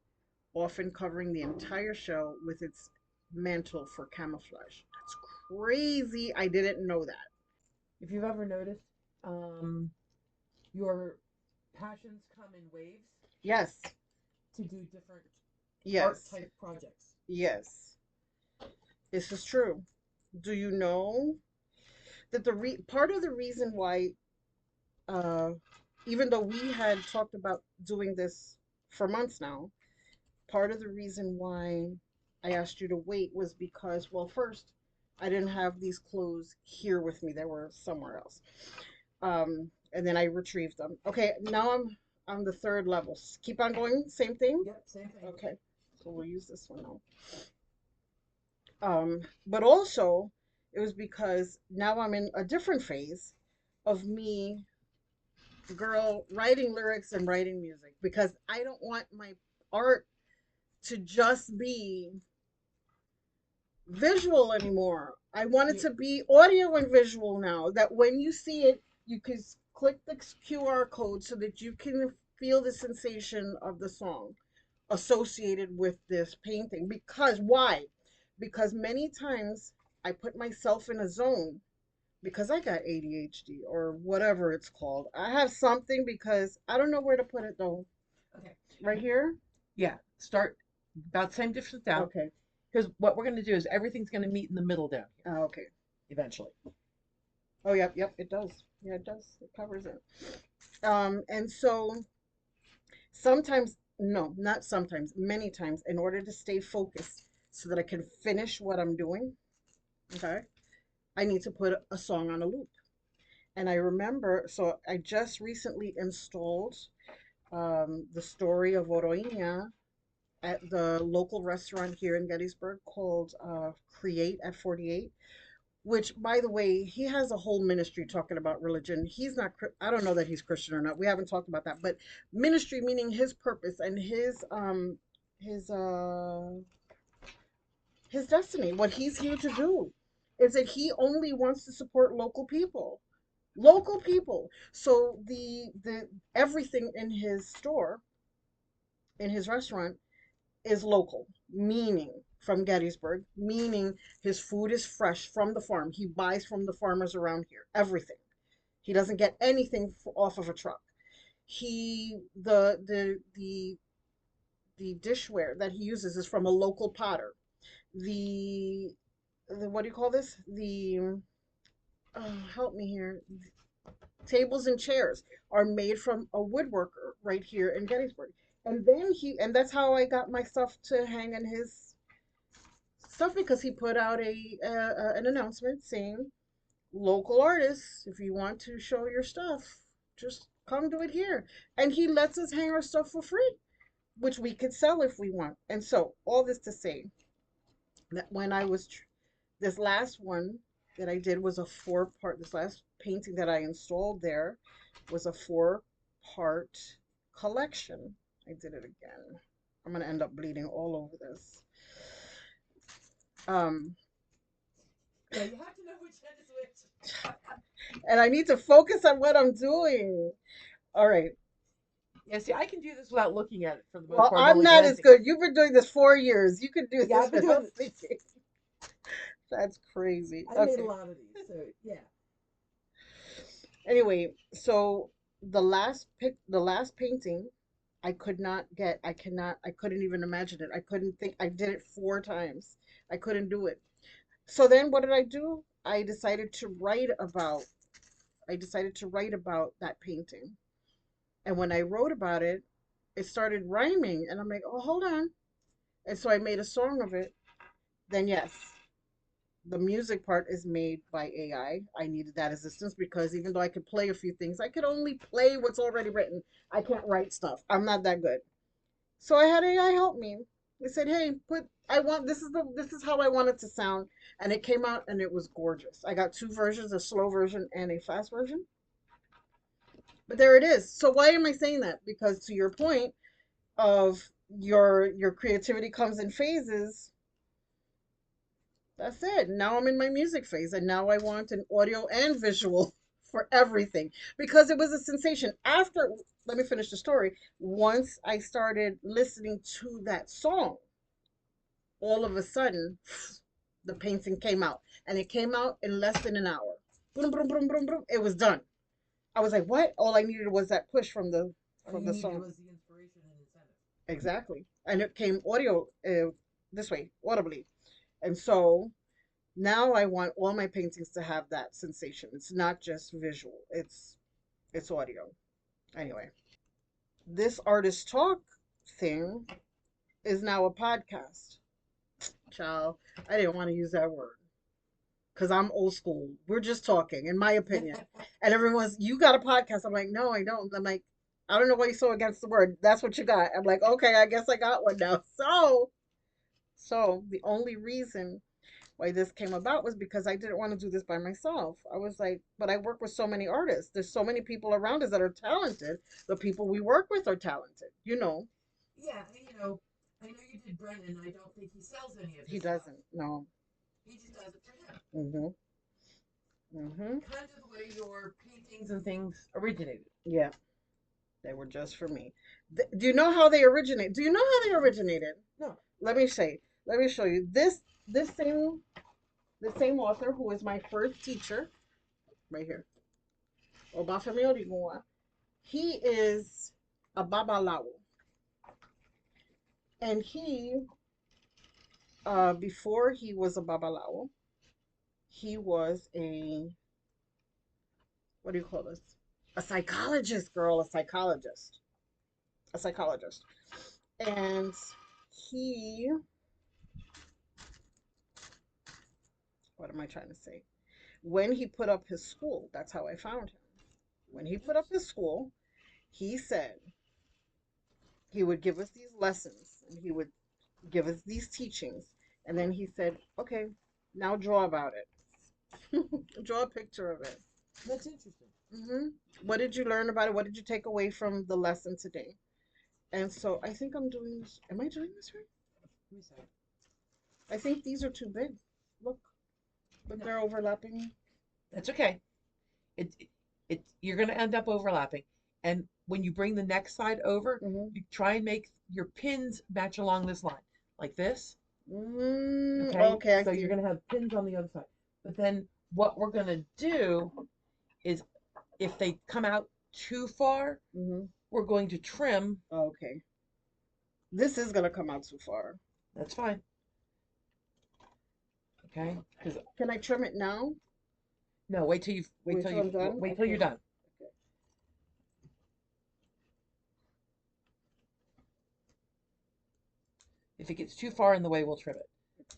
often covering the entire shell with its mantle for camouflage. That's crazy. I didn't know that. If you've ever noticed, your passions come in waves. Yes. To do different art Yes. type projects. Yes. This is true. Do you know that part of the reason why, even though we had talked about doing this for months now, part of the reason why I asked you to wait was because, well, first, I didn't have these clothes here with me. They were somewhere else. And then I retrieved them. Okay, now I'm on the third level. Keep on going. Same thing? Yep, same thing. Okay. So we'll use this one now. But also, it was because now I'm in a different phase of me, girl, writing lyrics and writing music, because I don't want my art to just be visual anymore. I want it to be audio and visual now, that when you see it, you can click the QR code so that you can feel the sensation of the song associated with this painting. Because why? Because many times I put myself in a zone because I got ADHD or whatever it's called. I have something, because I don't know where to put it though. Okay. Right here? Yeah. Start about the same distance down. Okay. Because what we're going to do is everything's going to meet in the middle down here. Oh, okay. Eventually. Oh, yep, it does. Yeah, it does. It covers it. And so sometimes, no, not sometimes, many times, in order to stay focused so that I can finish what I'm doing, okay, I need to put a song on a loop. And I remember, so I just recently installed the story of Oroina at the local restaurant here in Gettysburg called Create at 48, which, by the way, he has a whole ministry talking about religion. He's not, I don't know that he's Christian or not. We haven't talked about that, but ministry meaning his purpose and his his destiny. What he's here to do is that he only wants to support local people. Local people. So the everything in his store, in his restaurant, is local, meaning from Gettysburg, meaning his food is fresh from the farm. He buys from the farmers around here, everything. He doesn't get anything off of a truck. He the dishware that he uses is from a local potter. The what do you call this? The help me here. Tables and chairs are made from a woodworker right here in Gettysburg. And then and that's how I got my stuff to hang in his stuff, because he put out an announcement saying, local artists, if you want to show your stuff, just come do it here. And he lets us hang our stuff for free, which we could sell if we want. And so all this to say that when I was this last one that I did was a 4-part. This last painting that I installed there was a 4-part collection. I did it again. I'm gonna end up bleeding all over this. Yeah, you have to know which end is which. And I need to focus on what I'm doing. All right. Yeah, see, I can do this without looking at it for the most Well, part. I'm not as good. You've been doing this 4 years. You can do this without thinking. That's crazy. I made a lot of these, so yeah. Anyway, so the last painting, I couldn't even imagine it. I couldn't think. I did it 4 times. I couldn't do it. So then what did I do? I decided to write about that painting. And when I wrote about it, it started rhyming. And I'm like, oh, hold on. And so I made a song of it. Then, yes, the music part is made by AI. I needed that assistance because even though I could play a few things, I could only play what's already written. I can't write stuff. I'm not that good. So I had AI help me. They said, "Hey, this is how I want it to sound," and it came out and it was gorgeous. I got two versions, a slow version and a fast version. But there it is. So why am I saying that? Because to your point of your creativity comes in phases. That's it. Now I'm in my music phase, and now I want an audio and visual for everything because it was a sensation. After, let me finish the story. Once I started listening to that song, all of a sudden, the painting came out, and it came out in less than an hour. Boom, boom, boom, boom, boom. It was done. I was like, "What?" All I needed was that push from the song. Was the inspiration and incentive. Exactly, and it came audio this way, audibly, and so now I want all my paintings to have that sensation. It's not just visual. It's audio. Anyway, this artist talk thing is now a podcast. Child, I didn't want to use that word because I'm old school. We're just talking, in my opinion. And everyone's, you got a podcast. I'm like, no, I don't. I'm like, I don't know why you're so against the word. That's what you got. I'm like, okay, I guess I got one now. So the only reason why this came about was because I didn't want to do this by myself. I was like, but I work with so many artists. There's so many people around us that are talented. The people we work with are talented, you know. Yeah, I know you did Brennan. I don't think he sells any of He his stuff. doesn't. No. He just does it for him. Mhm. Mhm. Kind of the way your paintings and things originated. Yeah, they were just for me. Do you know how they originate? Do you know how they originated? No. Let me say. Let me show you. This same author who was my first teacher, right here. Obafemi Odigunwa. He is a babalawo, and he before he was a babalawo, he was a, what do you call this? A psychologist, girl, a psychologist, and he, what am I trying to say? When he put up his school, that's how I found him. When he put up his school, he said he would give us these lessons and he would give us these teachings, and then he said, "Okay, now draw about it. Draw a picture of it." That's interesting. hmm What did you learn about it? What did you take away from the lesson today? And so I think I'm doing this. Am I doing this right? Let me see. I think these are too big. Look, but they're overlapping. That's okay. It you're going to end up overlapping, and when you bring the next side over, you try and make your pins match along this line, like this. Okay. Okay, I So see. you're going to have pins on the other side. But then what we're going to do is, if they come out too far, we're going to trim. Okay. This is gonna come out too far. That's fine. Okay. Can I trim it now? No, wait till I'm done? wait till you're done. Okay. If it gets too far in the way, we'll trim it.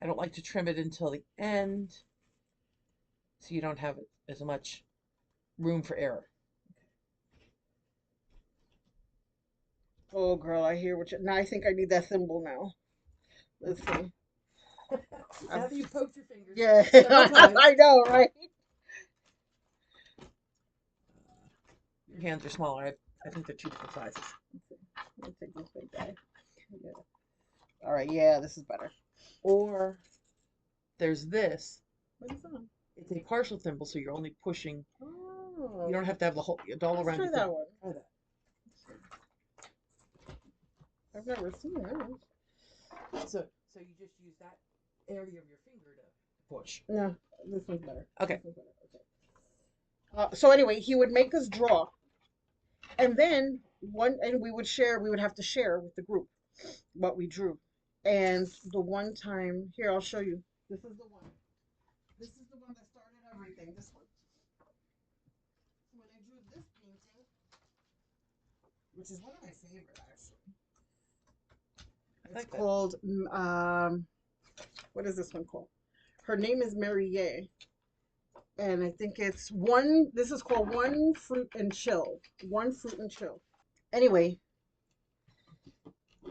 I don't like to trim it until the end, so you don't have as much room for error. Oh, girl, I hear what you. Now I think I need that thimble now. Let's see. Now that you poked your fingers. Yeah, I know, right? Your hands are smaller. I think they're two different sizes. Let me take this big guy. Yeah. All right, yeah, this is better. Or there's this. What is that? It's a partial thimble, so you're only pushing. Oh. You don't have to have the whole all Let's around. try that one. Try that. I've never seen that. So you just use that area of your finger to push. No, this one's better. Okay. This one's better. Okay. So anyway, he would make us draw, and then we would share. We would have to share with the group what we drew. And the one time, here I'll show you. This is the one. This is the one that started everything. This one. When I drew this painting, which is one of my favorite actually. It's like that. called what is this one called? Her name is Mary Ye. And I think it's this is called One Fruit and Chill. One Fruit and Chill. Anyway,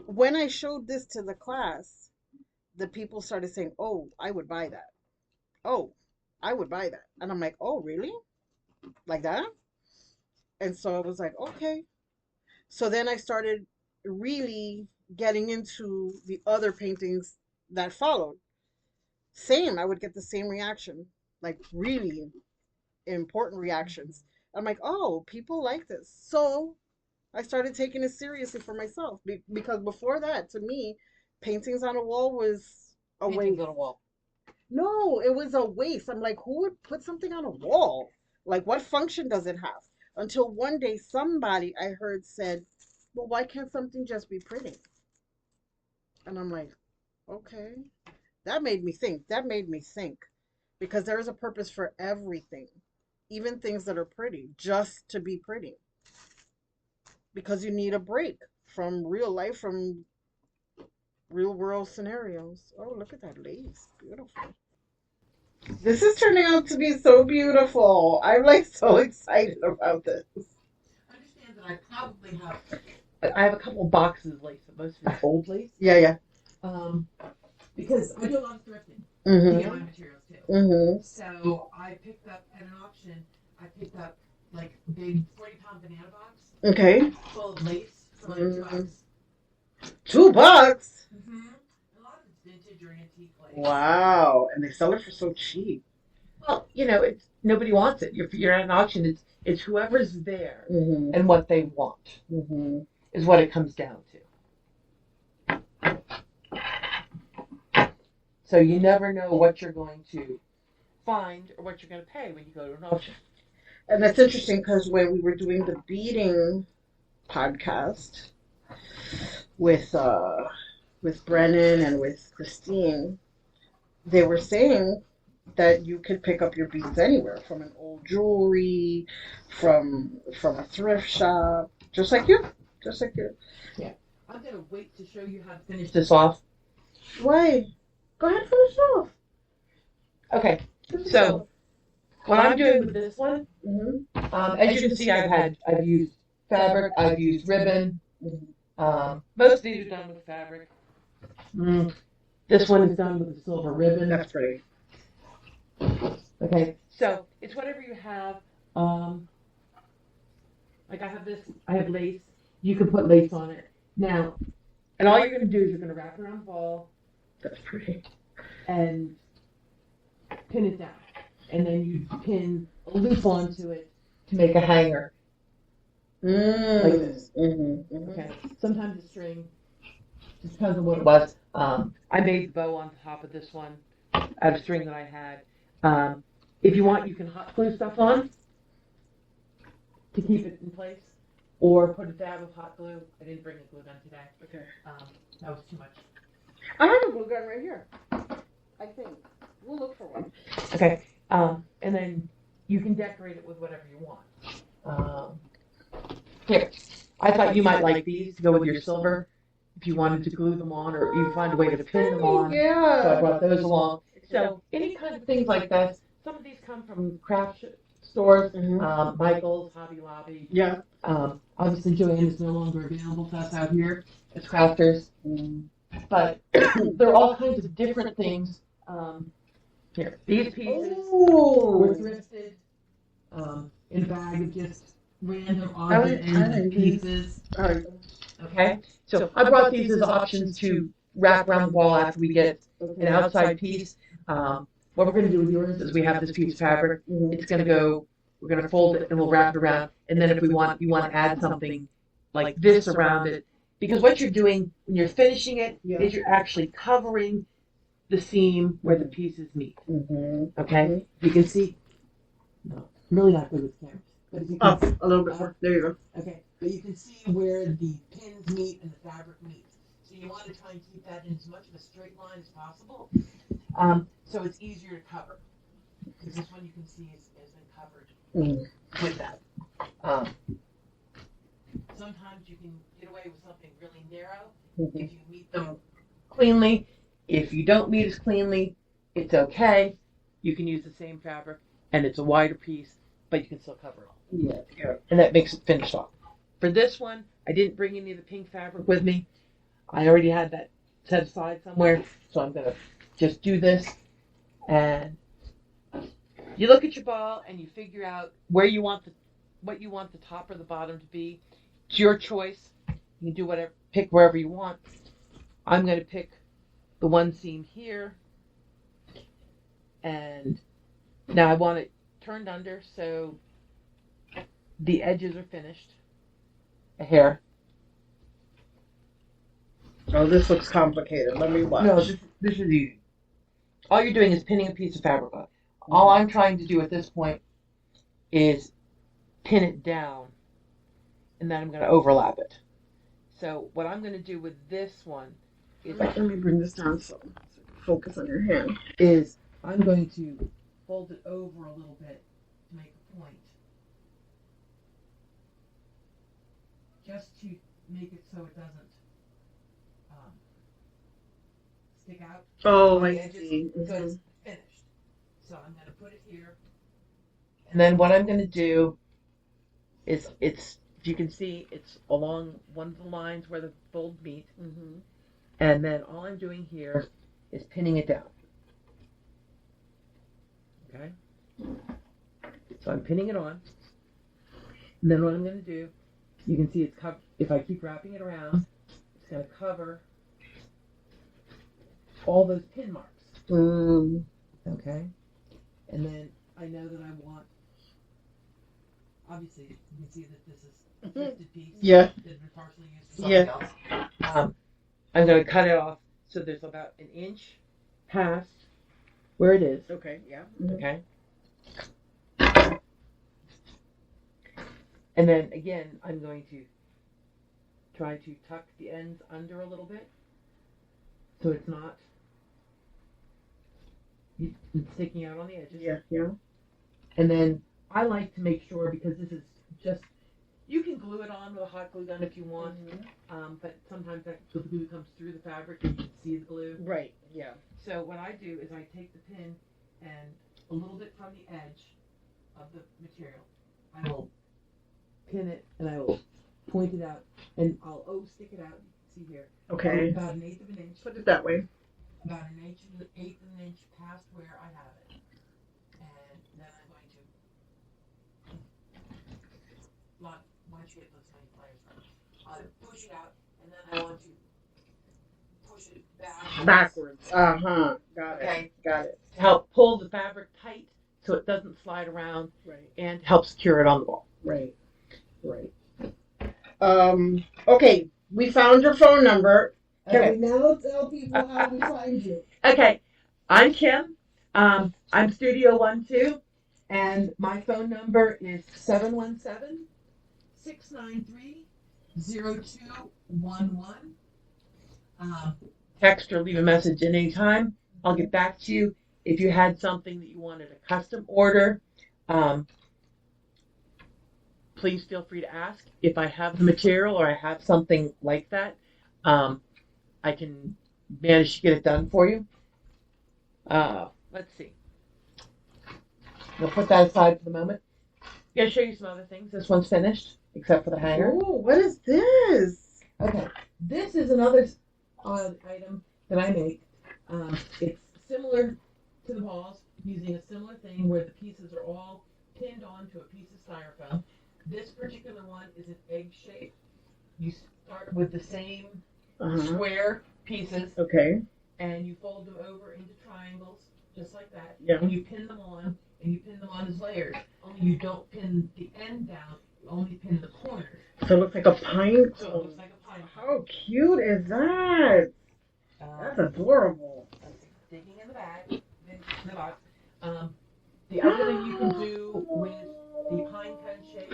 when I showed this to the class, the people started saying, "Oh, I would buy that. Oh, I would buy that." And I'm like, "Oh, really? Like that?" And so I was like, "Okay." So then I started really getting into the other paintings that followed. Same, I would get the same reaction, like really important reactions. I'm like, "Oh, people like this." So I started taking it seriously for myself because before that, to me, paintings on a wall was a Paintings waste. on a wall. No, it was a waste. I'm like, who would put something on a wall? Like, what function does it have? Until one day, somebody I heard said, "Well, why can't something just be pretty?" And I'm like, okay. That made me think. That made me think. Because there is a purpose for everything, even things that are pretty, just to be pretty. Because you need a break from real life, from real world scenarios. Oh, look at that lace. Beautiful. This is turning out to be so beautiful. I'm like so excited about this. Understand that I probably have a couple boxes of lace, but most of it's old lace. Yeah, yeah. Because I do a lot of thrifting to Mm-hmm. get my materials too. Mm-hmm. So I picked up at an auction. I picked up like a big 40-pound banana box Okay. full of lace for like $2. $2. Mm-hmm. A lot of it's vintage or antique lace. Wow. And they sell it for so cheap. Well, it's nobody wants it. If you're at an auction, it's whoever's there Mm-hmm. and what they want Mm-hmm. is what it comes down to. So you never know what you're going to find or what you're going to pay when you go to an auction. And that's interesting because when we were doing the beading podcast with Brennan and with Christine, they were saying that you could pick up your beads anywhere, from an old jewelry, from a thrift shop, just like you. Yeah. I'm going to wait to show you how to finish this off. Why? Go ahead, finish it off. Okay. So what I'm doing with this one, as you can see, I've used fabric, I've used ribbon. Most of these are done with fabric. This one is done with a silver ribbon. That's pretty. Okay, so it's whatever you have. Like I have lace. You can put lace on it. Now, and all you're going to do is you're going to wrap it around the ball. That's pretty. And pin it down. And then you pin a loop onto it to make a hanger. Like this. Okay. Sometimes a string. Just depends on what it was. I made the bow on top of this one out of string that I had. If you want, you can hot glue stuff on to keep it in place, or put a dab of hot glue. I didn't bring a glue gun today. Okay. That was too much. I have a glue gun right here. I think. We'll look for one. Okay. And then you can decorate it with whatever you want. Here, I thought you might like these to go with your silver. If you wanted to glue them on, or you find a way to pin them on. Yeah. So I brought those along. So any kind of things like that. Some of these come from craft stores, Michael's, Hobby Lobby. Yeah. Obviously, Joanne is no longer available to us out here as crafters. But there are all kinds of different things. Here, these pieces were thrifted in a bag of just random odds and ends of pieces. Okay, so I brought these as options to wrap around the wall after we get an outside piece. What we're going to do with yours is we have this piece of fabric. It's going to go. We're going to fold it and we'll wrap it around. And then if you want to add something like this around it, because what you're doing when you're finishing it is you're actually covering the seam where the pieces meet. Okay, you can see. No, I'm really not good with cameras. But if you can Up a little bit more. There you go. Okay, but you can see where the pins meet and the fabric meets. So you want to try and keep that in as much of a straight line as possible. So it's easier to cover. Because this one you can see has been covered with that. sometimes you can get away with something really narrow Mhm. if you meet them cleanly. If you don't meet as cleanly, it's okay. You can use the same fabric, and it's a wider piece, but you can still cover it all. Yeah. And that makes it finished off. For this one, I didn't bring any of the pink fabric with me. I already had that set aside somewhere, so I'm gonna just do this. And you look at your ball and you figure out what you want the top or the bottom to be. It's your choice. You can do whatever, pick wherever you want. I'm gonna pick the one seam here, and now I want it turned under so the edges are finished. A hair. Oh, this looks complicated. Let me watch. No, this is easy. All you're doing is pinning a piece of fabric on. All I'm trying to do at this point is pin it down, and then I'm going to overlap it. So what I'm going to do with this one is, Let me bring this down so focus on your hand. is I'm going to fold it over a little bit to make a point, just to make it so it doesn't stick out. Oh, on I the edges, see. so it's finished. So I'm going to put it here. And then what I'm going to do is you can see it's along one of the lines where the fold meet. Mm-hmm. And then all I'm doing here is pinning it down. Okay? So I'm pinning it on. And then what I'm going to do, you can see it's covered. If I keep wrapping it around, it's going to cover all those pin marks. Okay? And then I know that I want, obviously, you can see that this is a twisted piece. Yeah. That has been partially used for something else. I'm going to cut it off so there's about an inch past where it is. Okay, yeah. Okay? And then, again, I'm going to try to tuck the ends under a little bit so it's not sticking out on the edges. Yeah. And then I like to make sure, because this is just, you can glue it on with a hot glue gun if you want, but sometimes the glue comes through the fabric and you can see the glue. Right, yeah. So what I do is I take the pin and a little bit from the edge of the material, I will pin it and I will point it out and I'll stick it out. You can see here. Okay. About 1/8 of an inch. Put it that way. About 1/8 of an inch past where I have it. And then I'm going to once you get those many layers from, I'll push it out, and then I want to push it Backwards. Uh-huh. Got it. Okay. Got it. to help pull the fabric tight so it doesn't slide around, Right. and help secure it on the wall. Right. Okay, we found your phone number. Can we now tell people how we find you? Okay, I'm Kim. I'm Studio 12, and my phone number is 717-693-0211. Text or leave a message at any time. I'll get back to you. If you had something that you wanted a custom order, please feel free to ask. If I have the material or I have something like that, I can manage to get it done for you. Let's see. We'll put that aside for the moment. I'm going to show you some other things. This one's finished, except for the hanger. Oh, what is this? Okay, this is another item that I make. It's similar to the balls, using a similar thing where the pieces are all pinned onto a piece of styrofoam. This particular one is an egg shape. You start with the same square pieces, Okay. and you fold them over into triangles, just like that. Yeah. And you pin them on, as layers. Only you don't pin the end down, you only pin the corners. So it looks like a pine So it cone. looks like a pine cone. How cute is that? That's adorable. Digging in the bag, in the box. The other thing you can do with the pine cone shape,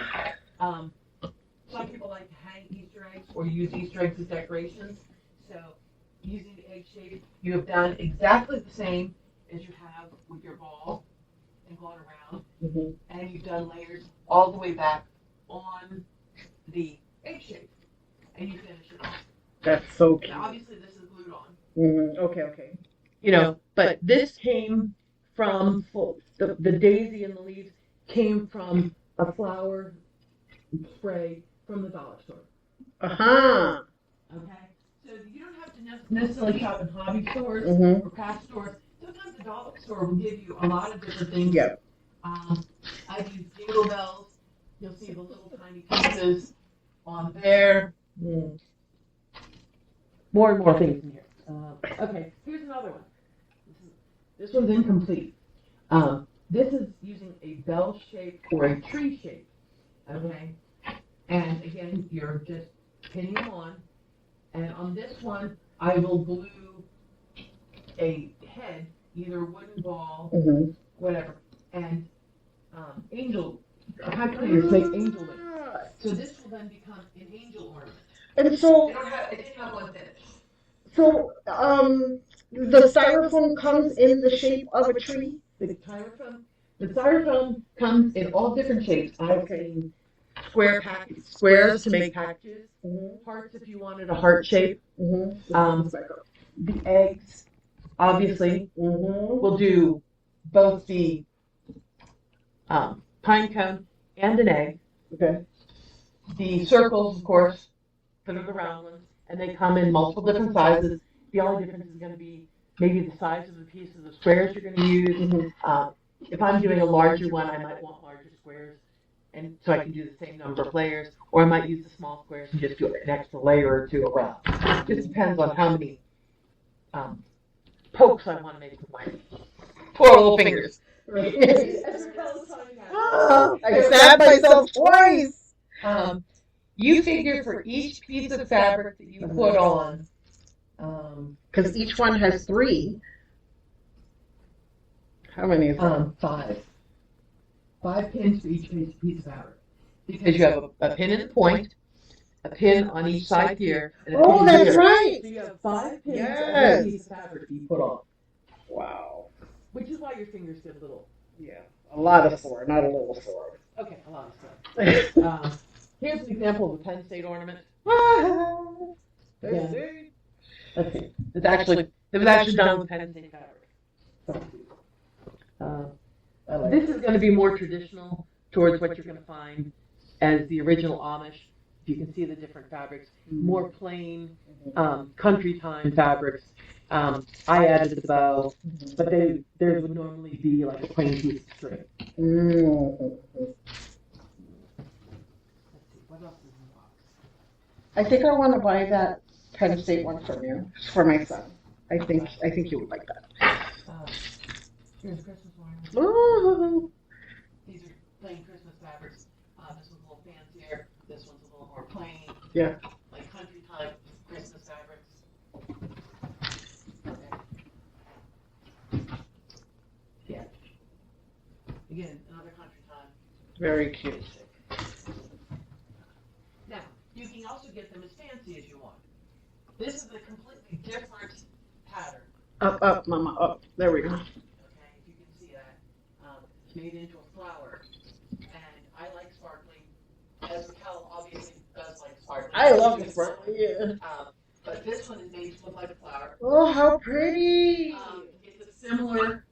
some people like to hang Easter eggs or use Easter eggs as decorations. So using the egg shape, you have done exactly the same as you have with your ball and gone around. And you've done layers all the way back on the egg shape, and you finish it off. That's so cute. Now, obviously, this is glued on. Okay. You know, but this came from the daisy and the leaves came from a flower spray from the dollar store. Uh-huh. Okay, so you don't have to necessarily shop in hobby stores or craft stores. Sometimes the dollar store will give you a lot of different things. Yep. I've used jingle bells. You'll see the little tiny pieces on there. More and more things in here. Okay, here's another one. This one's incomplete. This is using a bell shape or a tree shape. Okay, and again, you're just pinning them on. And on this one, I will glue a head, either a wooden ball, whatever, and angel. How can you say angel wings? So this will then become an angel ornament. And so, It didn't have one finish. so, the styrofoam comes in the shape of a tree. The styrofoam comes in all different shapes. I've seen squares to make packages, hearts if you wanted a heart shape. The eggs, obviously, will do both the pine cone and an egg. Okay. The circles, of course, that are the round ones, and they come in multiple different sizes. The only difference is going to be maybe the size of the pieces of squares you're going to use. If I'm doing a larger one, I might want larger squares, and so I can do the same number of layers, or I might use the small squares and just do an extra layer or two around. It just depends on how many pokes I want to make with my poor little fingers. I stabbed myself twice. You figure for each piece of fabric that you put on, because each one has 3. How many is that? 5. 5 pins for each piece of fabric. Because you have a pin in the point, a pin on each side here, and a pin Oh, that's here. right. So you have 5 pins Yes. on every piece of fabric that you put on. Wow. Which is why your fingers get a little. Yeah. A lot of sore, not a little sore. Okay, a lot of stuff. Here's an example of a Penn State ornament. Let's see. It was actually done with Penn State fabric. This is going to be more traditional towards what you're going to find as the original Amish. You can see the different fabrics, more plain country time fabrics. I added the bow, but there would normally be like a plain piece of string. What else is in the box? I think I want to buy that Penn State one from you for my son. I think you would like that. Here's Christmas ornaments. Ooh. These are plain Christmas fabrics. This one's a little fancier. This one's a little more plain. Yeah. Like country time Christmas fabrics. Okay. Yeah. Again, another country time. Very cute. Now, you can also get them as fancy as you want. This is a completely different pattern. Up, mama, up. There we go. Okay, if you can see that. It's made into a flower. And I like sparkling. As Raquel obviously does like sparkling. I love the sparkling, yeah. But this one is made to look like a flower. Oh, how pretty. It's a similar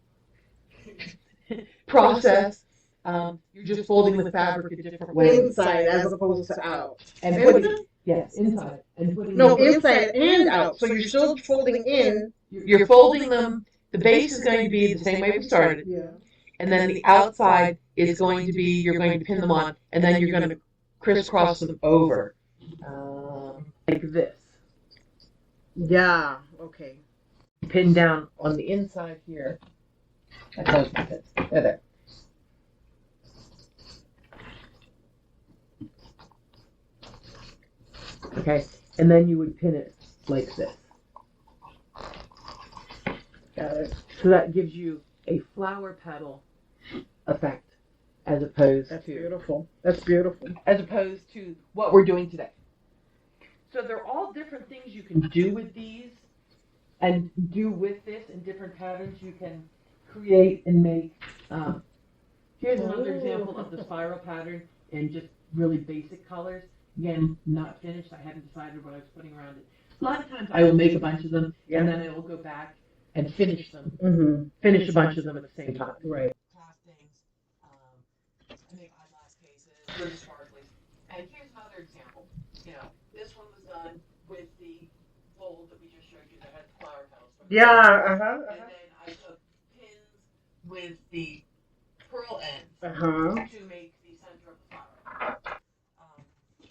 process. You're just folding the fabric a different way. Inside as opposed to out. And putting, yes, inside. And putting No, inside and out. So you're still folding in. You're folding them. The base is going to be the same way we started. Yeah. And then the outside is going to be, you're going to pin them on, and then you're going to crisscross them over. Like this. Yeah, okay. Pin down on the inside here. That goes with it. There. Okay, and then you would pin it like this. Got it. So that gives you a flower petal effect, as opposed That's to beautiful. That's beautiful. as opposed to what we're doing today. So they're all different things you can do with these, and do with this in different patterns. You can create and make. Here's another example of the spiral pattern in just really basic colors. Again, not finished. I hadn't decided what I was putting around it. A lot of times I will make a bunch of them, and then I will go back and finish them. Finish a bunch of them at the same time. Right. Castings. I make eyeglass cases, little sparklies. And here's another example. You know, this one was done with the fold that we just showed you that had the flower petals. Yeah. And then I took pins with the pearl ends to make the center of the flower.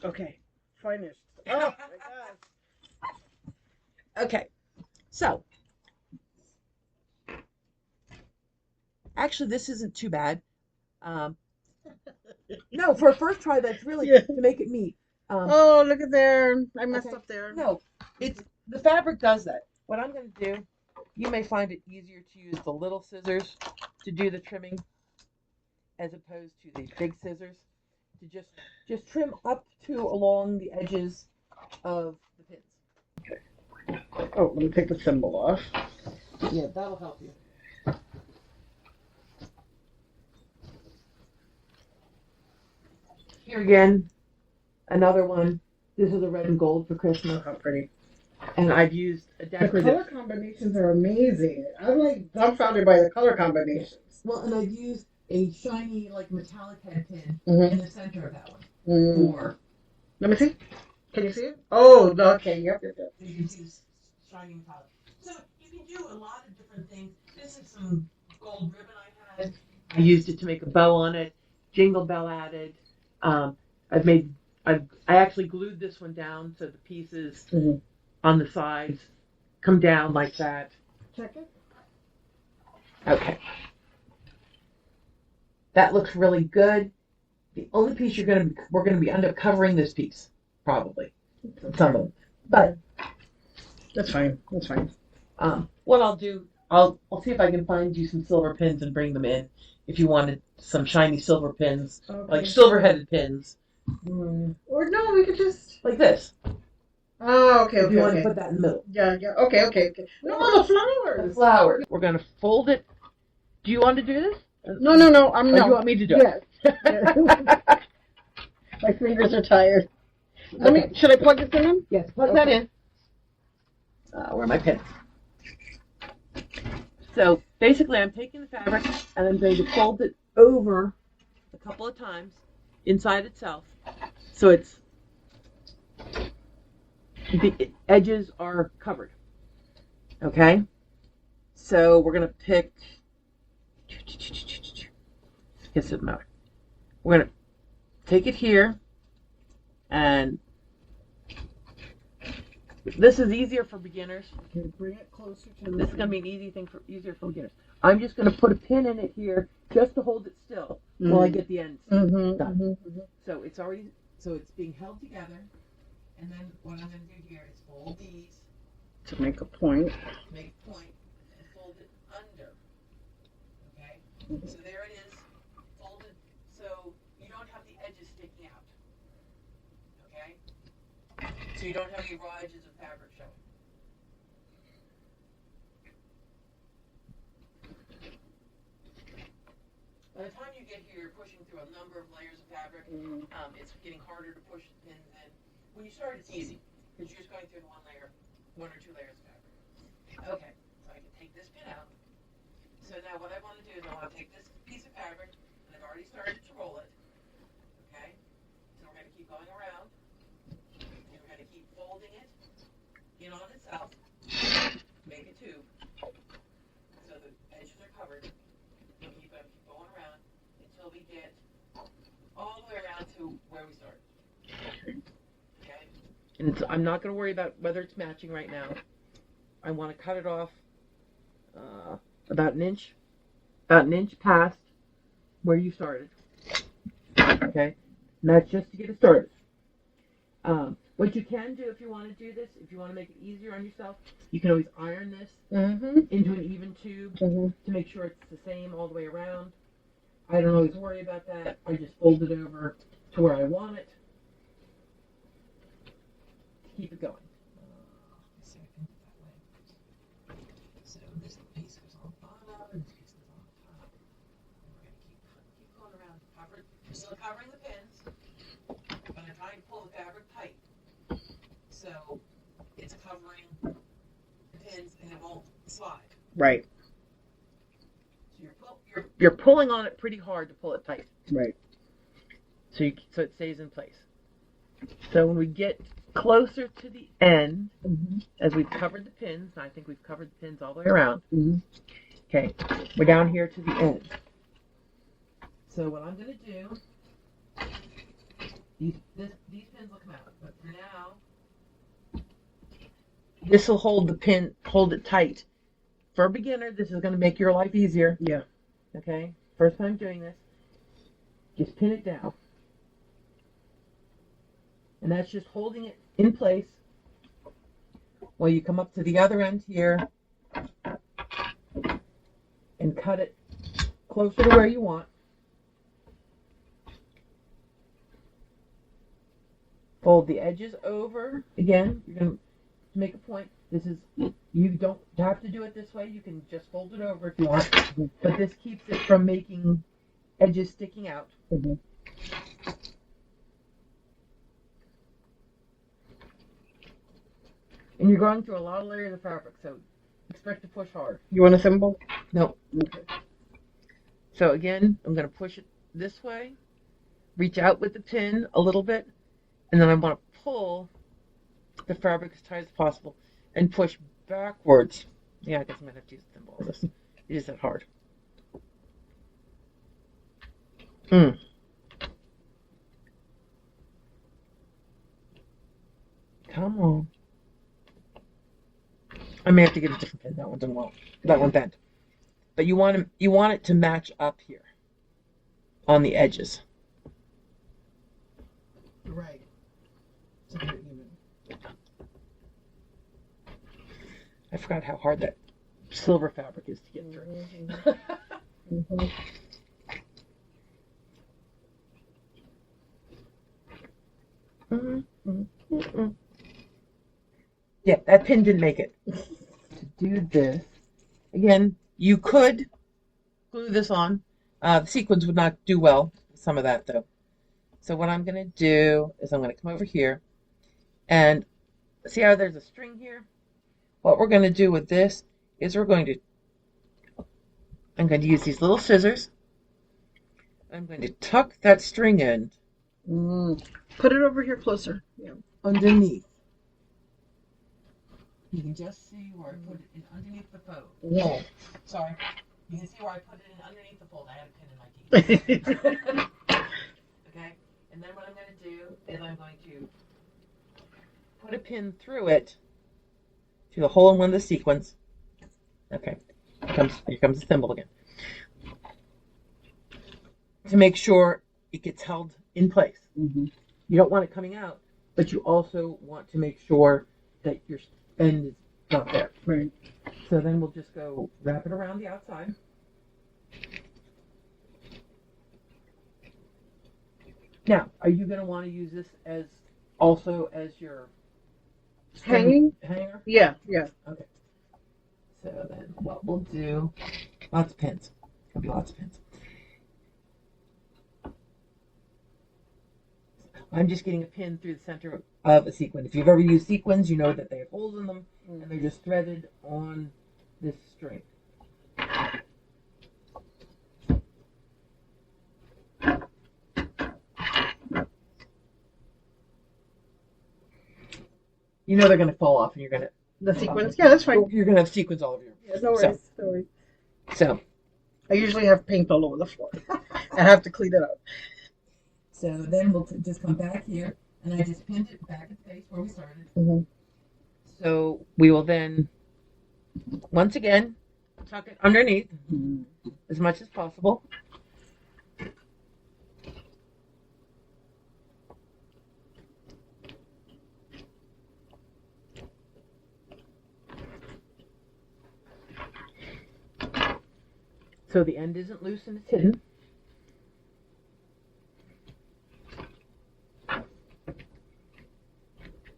Okay. Finished. Oh my gosh. Okay. So, actually, this isn't too bad. No, for a first try, that's really to make it neat. Oh, look at there. I messed up there. No, it's the fabric does that. What I'm going to do, you may find it easier to use the little scissors to do the trimming as opposed to these big scissors to just trim up to along the edges of the pins. Okay. Oh, let me take the symbol off. Yeah, that'll help you. Here again, another one. This is a red and gold for Christmas. How pretty. And I've used a decorative. The color combinations are amazing. I'm like dumbfounded by the color combinations. Well, and I've used a shiny, like, metallic head pin in the center of that one. For... Let me see. Can you see it? Oh, okay. Yep. So you can see this shiny metallic. So you can do a lot of different things. This is some gold ribbon I had. I used it to make a bow on it. Jingle bell added. I actually glued this one down so the pieces on the sides come down like that. Check it. Okay. That looks really good. The only piece we're gonna be end up covering this piece, probably. Some of them. But that's fine. That's fine. What I'll do, I'll see if I can find you some silver pins and bring them in if you wanted some shiny silver pins, like silver-headed pins. Or no, we could just like this. Oh, okay. If you want to put that in the middle. Yeah. Okay. No, the flowers. The flowers. We're gonna fold it. Do you want to do this? No. I'm not. Do you want me to do it? Yes. My fingers are tired. Should I plug this in? Yes, plug that in. Where are my pins? So basically, I'm taking the fabric and I'm going to fold it over a couple of times inside itself, so the edges are covered. Okay. So we're gonna pick. Guess it matter. We're gonna take it here, and this is easier for beginners. Okay, bring it closer to this is gonna be an easier for beginners. I'm just gonna put a pin in it here just to hold it still while I get the ends done. So it's being held together, and then what I'm gonna do here is fold these to make a point. Make a point and fold it under. Okay, so there it is, folded, so you don't have the edges sticking out. Okay, so you don't have any raw edges of fabric showing. By the time you get here, you're pushing through a number of layers of fabric. It's getting harder to push the pins in. When you start, it's easy because you're just going through one or two layers of fabric. Okay, so I can take this pin out. So now what I want to do is I want to take this piece of fabric, and I've already started to roll it. Okay, so we're going to keep going around, and we're going to keep folding it in on itself, make a tube, so the edges are covered. We'll keep going around until we get all the way around to where we started. Okay, and I'm not going to worry about whether it's matching right now. I want to cut it off about an inch past where you started. Okay, and that's just to get it started. What you can do if you want to do this, if you want to make it easier on yourself, you can always iron this into an even tube to make sure it's the same all the way around. I don't always worry about that. I just fold it over to where I want it to keep it going. So this piece goes on the bottom, and this piece goes on the top. And we're going to keep going around. We're still covering the pins, but I'm trying to pull the fabric slide. Right. So you're pulling on it pretty hard to pull it tight. Right. So it stays in place. So when we get closer to the end, as we've covered the pins, and I think we've covered the pins all the way around. Okay, we're down here to the end. So what I'm going to do, these pins will come out, but for now, this will hold it tight. For a beginner, this is going to make your life easier. Yeah. Okay, first time doing this, just pin it down. And that's just holding it in place while you come up to the other end here and cut it closer to where you want. Fold the edges over. Again, you're going to make a point. This is, you don't have to do it this way. You can just fold it over if you want. But this keeps it from making edges sticking out. And you're going through a lot of layers of fabric, so expect to push hard. You want a thimble? No. Okay. So again, I'm going to push it this way, reach out with the pin a little bit, and then I want to pull the fabric as tight as possible and push backwards. Yeah, I guess I'm going to have to use a thimble on this. It is that hard. Come on. I may have to get a different pin. That one didn't want. That one bent. But you want it to match up here on the edges. Right. I forgot how hard that silver fabric is to get through. Yeah, that pin didn't make it. To do this, again, you could glue this on. The sequins would not do well with some of that, though. So what I'm going to do is I'm going to come over here and see how there's a string here? What we're going to do with this is I'm going to use these little scissors. I'm going to tuck that string end. Put it over here closer. Yeah. Underneath. You can just see where I put it in underneath the fold. Yeah. Sorry. You can see where I put it in underneath the fold. I had a pin in my teeth. Okay? And then what I'm going to do is I'm going to put a pin through it, through the hole in one of the sequins. Okay. Here comes the thimble again. To make sure it gets held in place. You don't want it coming out, but you also want to make sure that your end is not there. Right. So then we'll just go wrap it around the outside. Now, are you going to want to use this as your hanger? Yeah, yeah. Okay. So then what we'll do, lots of pins. There'll be lots of pins. I'm just getting a pin through the center of a sequin. If you've ever used sequins, you know that they have holes in them, and they're just threaded on this string. You know they're going to fall off, and you're going to... The sequins? Yeah, that's fine. You're going to have sequins all over your... Yeah, no worries. No worries. So... I usually have paint all over the floor. I have to clean it up. So then we'll just come back here, and I just pinned it back at the base where we started. So we will then, once again, tuck it underneath as much as possible. So the end isn't loose and it's hidden.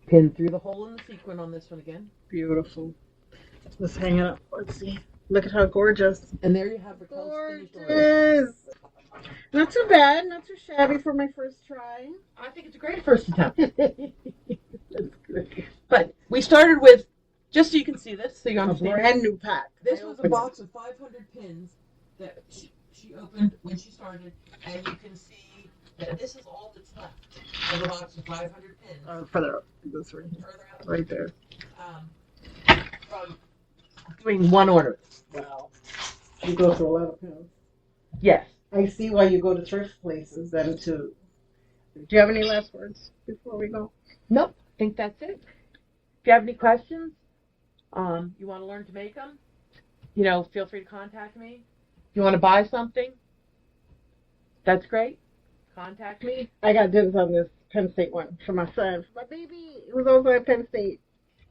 Pin through the hole in the sequin on this one again. Beautiful. Let's hang it up. Let's see. Look at how gorgeous. And there you have Raquel's finished order. Gorgeous. Not too bad. Not too shabby for my first try. I think it's a great first attempt. That's great. But we started with just so you can see this, so you A understand. brand new pack. This was a box of 500 pins that she opened when she started, and you can see that this is all that's left of the box of 500 pins. Further up. This way. Further out. Right there. From doing one ornament. Wow. You go through a lot of pins. Yes. I see why you go to thrift places then too. Do you have any last words before we go? Nope. I think that's it. If you have any questions, you want to learn to make them, feel free to contact me. If you want to buy something, that's great. Contact me. I got dibs on this Penn State one for my son. My baby, it was also at Penn State.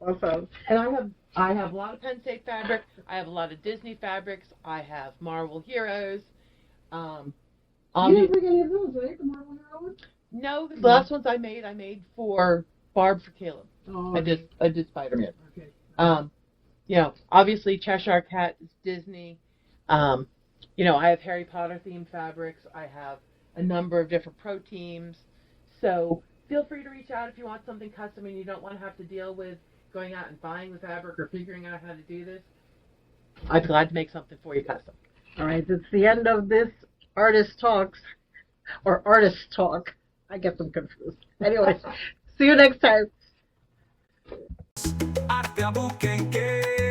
Also. And I have a lot of Penn State fabric. I have a lot of Disney fabrics. I have Marvel Heroes. You didn't bring any of those, right? The Marvel Heroes? No, the last ones I made for Barb for Caleb. Oh, okay. I did Spider-Man. Okay. Obviously Cheshire Cat is Disney. I have Harry Potter themed fabrics. I have a number of different pro teams. So feel free to reach out if you want something custom and you don't want to have to deal with going out and buying the fabric or figuring out how to do this. I'd be glad to make something for you custom. All right, it's the end of this Artist Talks, or Artist Talk. I get them confused. Anyway, see you next time. Arte Abukenke.